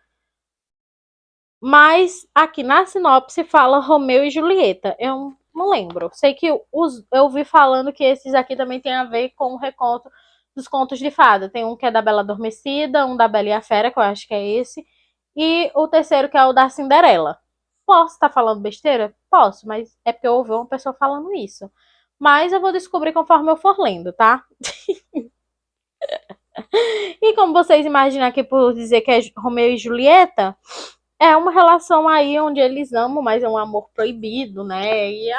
mas aqui na sinopse fala Romeu e Julieta. Eu não lembro. Sei que eu vi falando que esses aqui também tem a ver com o reconto dos contos de fada. Tem um que é da Bela Adormecida, um da Bela e a Fera, que eu acho que é esse, e o terceiro que é o da Cinderela. Posso estar falando besteira? Posso, mas é porque eu ouvi uma pessoa falando isso. Mas eu vou descobrir conforme eu for lendo, tá? E como vocês imaginam aqui por dizer que é Romeu e Julieta, é uma relação aí onde eles amam, mas é um amor proibido, né? E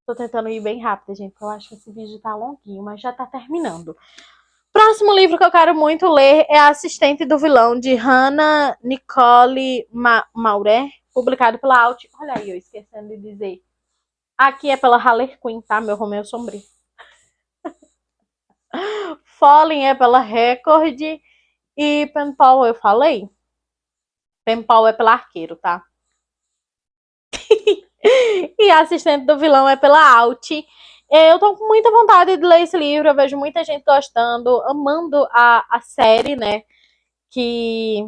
tô tentando ir bem rápido, gente, porque eu acho que esse vídeo tá longuinho, mas já tá terminando. Próximo livro que eu quero muito ler é A Assistente do Vilão, de Hannah Nicole Maurer, publicado pela Alt. Olha aí, eu esquecendo de dizer. Aqui é pela Harlequin, tá? Meu Romeu Sombrio. Fallen é pela Record e Penpal eu falei? Penpal é pela Arqueiro, tá? E a Assistente do Vilão é pela Alt. Eu tô com muita vontade de ler esse livro, eu vejo muita gente gostando, amando a série, né? Que,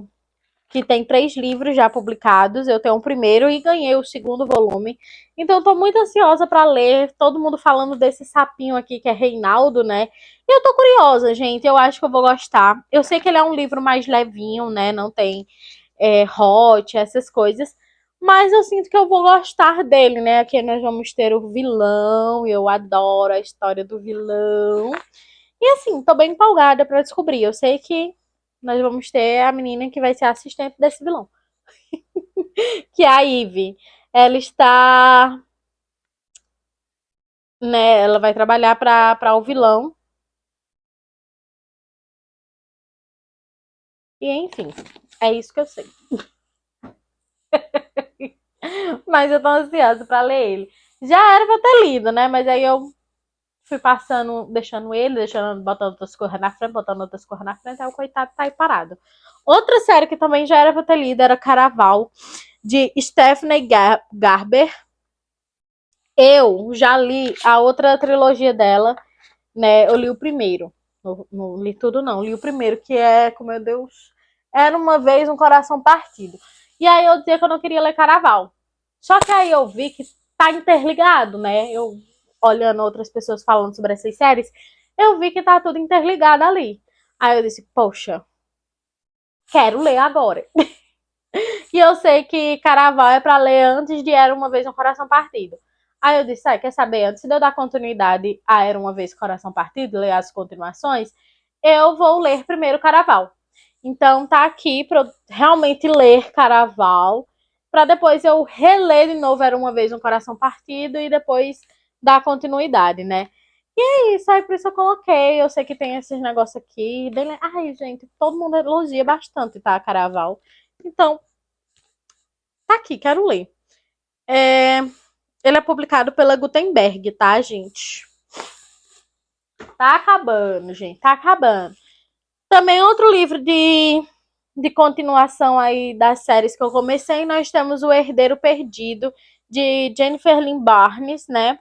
que tem 3 livros já publicados. Eu tenho o primeiro e ganhei o segundo volume. Então eu tô muito ansiosa para ler. Todo mundo falando desse sapinho aqui que é Reinaldo, né? E eu tô curiosa, gente. Eu acho que eu vou gostar. Eu sei que ele é um livro mais levinho, né? Não tem hot, essas coisas. Mas eu sinto que eu vou gostar dele, né? Aqui nós vamos ter o vilão, e eu adoro a história do vilão. E assim, tô bem empolgada pra descobrir. Eu sei que nós vamos ter a menina que vai ser a assistente desse vilão. Que é a Ivy. Ela está né? Ela vai trabalhar para o vilão. E enfim, é isso que eu sei. Mas eu tô ansiosa pra ler ele. Já era pra ter lido, né? Mas aí eu fui passando, deixando ele, deixando, botando outras coisas na frente, botando outras coisas na frente, aí o coitado tá aí parado. Outra série que também já era pra ter lido era Caraval, de Stephanie Garber. Eu já li a outra trilogia dela, né? Eu li o primeiro. Não li tudo, não. Li o primeiro, que é, como meu Deus, Era uma vez um coração partido. E aí eu dizia que eu não queria ler Caraval. Só que aí eu vi que tá interligado, né? Eu, olhando outras pessoas falando sobre essas séries, eu vi que tá tudo interligado ali. Aí eu disse, poxa, quero ler agora. E eu sei que Caraval é pra ler antes de Era Uma Vez um Coração Partido. Aí eu disse, quer saber, antes de eu dar continuidade a Era Uma Vez Coração Partido, ler as continuações, eu vou ler primeiro Caraval. Então tá aqui pra eu realmente ler Caraval, pra depois eu reler de novo Era Uma Vez um Coração Partido e depois dar continuidade, né? E é isso, aí por isso eu coloquei. Eu sei que tem esses negócios aqui. Ai, gente, todo mundo elogia bastante, tá? Caraval. Então, tá aqui, quero ler. É, ele é publicado pela Gutenberg, tá, gente? Tá acabando, gente, tá acabando. Também outro livro de continuação aí das séries que eu comecei, nós temos O Herdeiro Perdido, de Jennifer Lynn Barnes, né?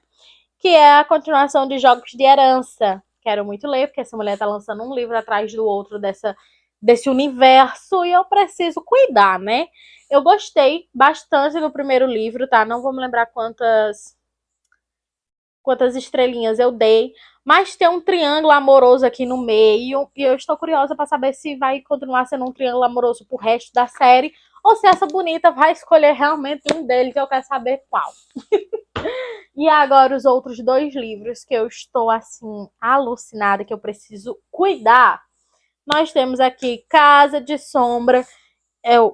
Que é a continuação de Jogos de Herança. Quero muito ler, porque essa mulher tá lançando um livro atrás do outro desse universo e eu preciso cuidar, né? Eu gostei bastante do primeiro livro, tá? Não vou me lembrar quantas estrelinhas eu dei, mas tem um triângulo amoroso aqui no meio e eu estou curiosa para saber se vai continuar sendo um triângulo amoroso pro resto da série ou se essa bonita vai escolher realmente um deles, eu quero saber qual. E agora os outros dois livros que eu estou assim alucinada, que eu preciso cuidar. Nós temos aqui Casa de Sombra,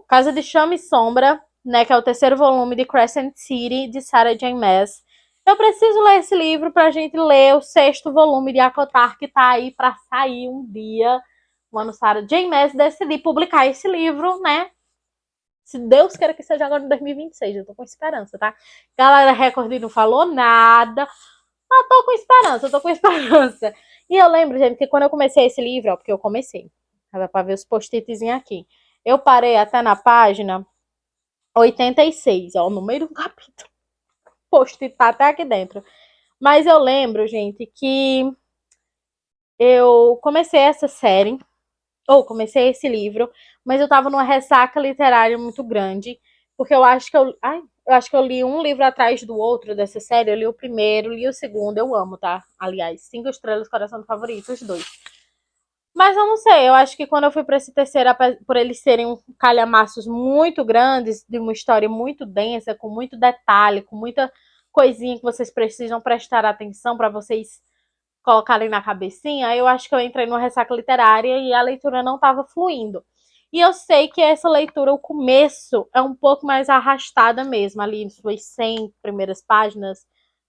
Casa de Chama e Sombra, né, que é o terceiro volume de Crescent City, de Sarah J. Maas. Eu preciso ler esse livro pra gente ler o sexto volume de Acotar, que tá aí pra sair um dia. Quando Sarah J. Maas decidir publicar esse livro, né? Se Deus queira que seja agora em 2026, eu tô com esperança, tá? Galera Record não falou nada, mas tô com esperança, eu tô com esperança. E eu lembro, gente, que quando eu comecei esse livro, ó, porque eu comecei, tava pra ver os post-itzinhos aqui. Eu parei até na página 86, ó, no meio do capítulo. Post-it tá até aqui dentro. Mas eu lembro, gente, que eu comecei essa série, ou comecei esse livro, mas eu tava numa ressaca literária muito grande, porque eu acho que eu li um livro atrás do outro dessa série. Eu li o primeiro, li o segundo, eu amo, tá? Aliás, 5 estrelas, coração do favorito, os dois. Mas eu não sei, eu acho que quando eu fui pra esse terceiro, por eles serem calhamaços muito grandes, de uma história muito densa, com muito detalhe, com muita coisinha que vocês precisam prestar atenção para vocês colocarem na cabecinha, eu acho que eu entrei numa ressaca literária e a leitura não estava fluindo. E eu sei que essa leitura, o começo, é um pouco mais arrastada mesmo, ali em suas 100 primeiras páginas,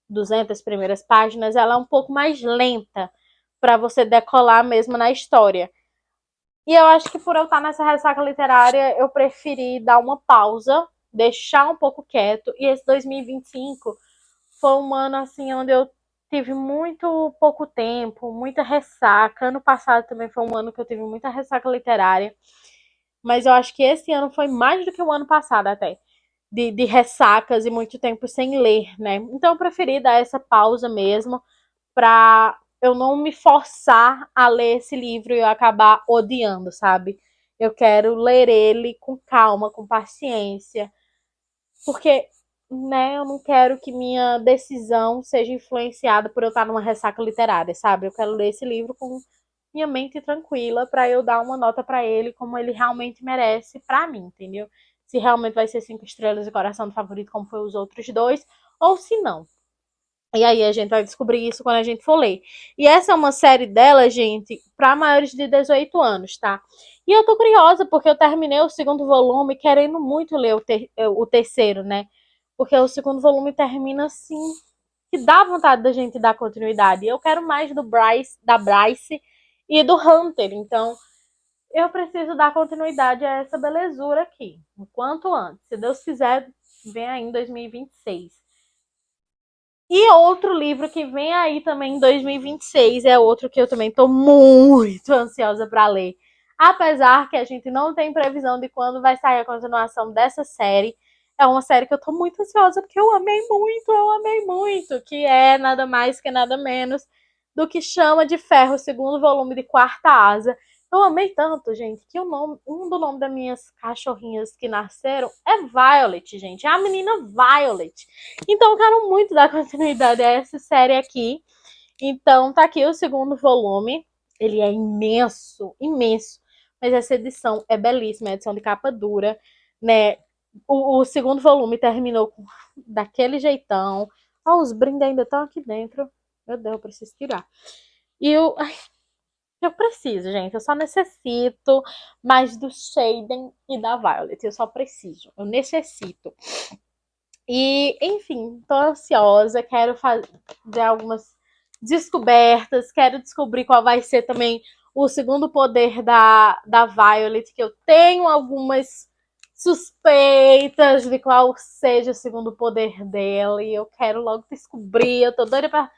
200 primeiras páginas, ela é um pouco mais lenta para você decolar mesmo na história. E eu acho que por eu estar nessa ressaca literária, eu preferi dar uma pausa, deixar um pouco quieto. E esse 2025 foi um ano assim onde eu tive muito pouco tempo, muita ressaca. Ano passado também foi um ano que eu tive muita ressaca literária. Mas eu acho que esse ano foi mais do que o ano passado até. De ressacas e muito tempo sem ler, né? Então eu preferi dar essa pausa mesmo pra eu não me forçar a ler esse livro e eu acabar odiando, sabe? Eu quero ler ele com calma, com paciência, porque, né, eu não quero que minha decisão seja influenciada por eu estar numa ressaca literária, sabe? Eu quero ler esse livro com minha mente tranquila para eu dar uma nota para ele como ele realmente merece para mim, entendeu? Se realmente vai ser 5 estrelas e coração do favorito como foi os outros dois, ou se não. E aí a gente vai descobrir isso quando a gente for ler. E essa é uma série dela, gente, para maiores de 18 anos, tá? E eu tô curiosa porque eu terminei o segundo volume querendo muito ler o terceiro, né? Porque o segundo volume termina assim, que dá vontade da gente dar continuidade. Eu quero mais da Bryce e do Hunter. Então, eu preciso dar continuidade a essa belezura aqui, o quanto antes. Se Deus quiser, vem aí em 2026. E outro livro que vem aí também em 2026 é outro que eu também estou muito ansiosa para ler. Apesar que a gente não tem previsão de quando vai sair a continuação dessa série. É uma série que eu estou muito ansiosa porque eu amei muito. Que é nada mais que nada menos do que Chama de Ferro, o segundo volume de Quarta Asa. Eu amei tanto, gente, que um do nome das minhas cachorrinhas que nasceram é Violet, gente. É a menina Violet. Então eu quero muito dar continuidade a essa série aqui. Então tá aqui o segundo volume. Ele é imenso. Mas essa edição é belíssima, é edição de capa dura, né? O segundo volume terminou daquele jeitão. Ó, os brindes ainda estão aqui dentro. Meu Deus, eu preciso tirar. E eu preciso, gente. Eu só necessito mais do Shaden e da Violet. Eu só preciso. Eu necessito. E, enfim, tô ansiosa. Quero fazer algumas descobertas. Quero descobrir qual vai ser também o segundo poder da Violet. Que eu tenho algumas suspeitas de qual seja o segundo poder dela. E eu quero logo descobrir. Eu tô doida pra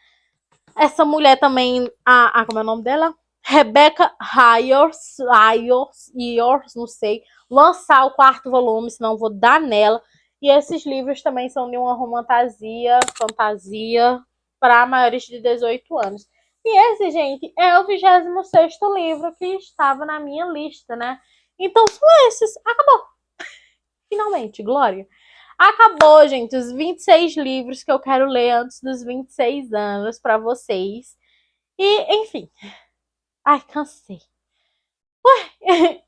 essa mulher também. Como é o nome dela? Rebecca Hayors, não sei, lançar o quarto volume, senão vou dar nela. E esses livros também são de uma fantasia para maiores de 18 anos. E esse, gente, é o 26º livro que estava na minha lista, né? Então são esses. Acabou. Finalmente, Glória. Acabou, gente, os 26 livros que eu quero ler antes dos 26 anos para vocês. E, enfim. Ai, cansei.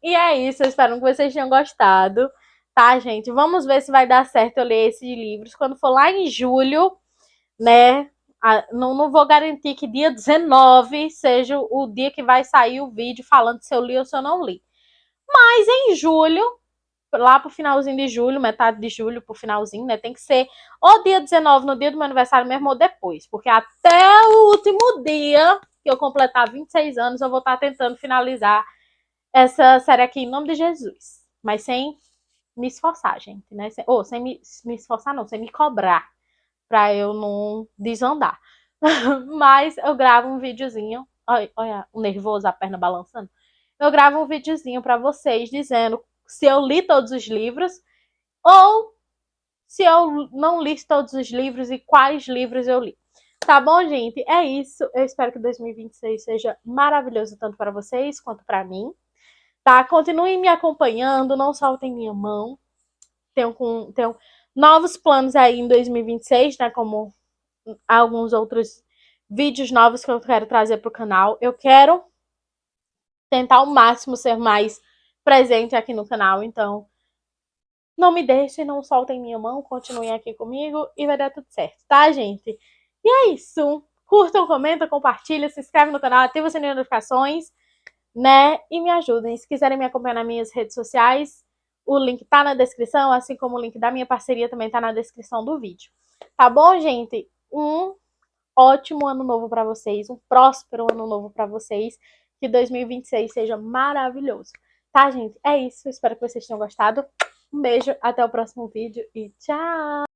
E é isso, eu espero que vocês tenham gostado, tá, gente? Vamos ver se vai dar certo eu ler esses livros. Quando for lá em julho, né? Não vou garantir que dia 19 seja o dia que vai sair o vídeo falando se eu li ou se eu não li. Mas em julho, lá pro finalzinho de julho, metade de julho pro finalzinho, né? Tem que ser ou dia 19, no dia do meu aniversário mesmo, ou depois. Porque até o último dia que eu completar 26 anos, eu vou estar tentando finalizar essa série aqui em nome de Jesus. Mas sem me esforçar, gente, né? Sem me esforçar, não, sem me cobrar. Pra eu não desandar. Mas eu gravo um videozinho. Olha, o nervoso, a perna balançando. Eu gravo um videozinho pra vocês dizendo se eu li todos os livros ou se eu não li todos os livros e quais livros eu li. Tá bom, gente? É isso. Eu espero que 2026 seja maravilhoso tanto para vocês quanto para mim. Tá? Continuem me acompanhando, não soltem minha mão. Tenho novos planos aí em 2026, né? Como alguns outros vídeos novos que eu quero trazer para o canal. Eu quero tentar ao máximo ser mais presente aqui no canal, então não me deixem, não soltem minha mão, continuem aqui comigo e vai dar tudo certo, tá, gente? E é isso. Curtam, comentam, compartilhem, se inscrevem no canal, ativem o sininho de notificações, né? E me ajudem. Se quiserem me acompanhar nas minhas redes sociais, o link tá na descrição, assim como o link da minha parceria também tá na descrição do vídeo. Tá bom, gente? Um ótimo ano novo para vocês, um próspero ano novo para vocês, que 2026 seja maravilhoso. Tá, gente? É isso. Espero que vocês tenham gostado. Um beijo, até o próximo vídeo e tchau!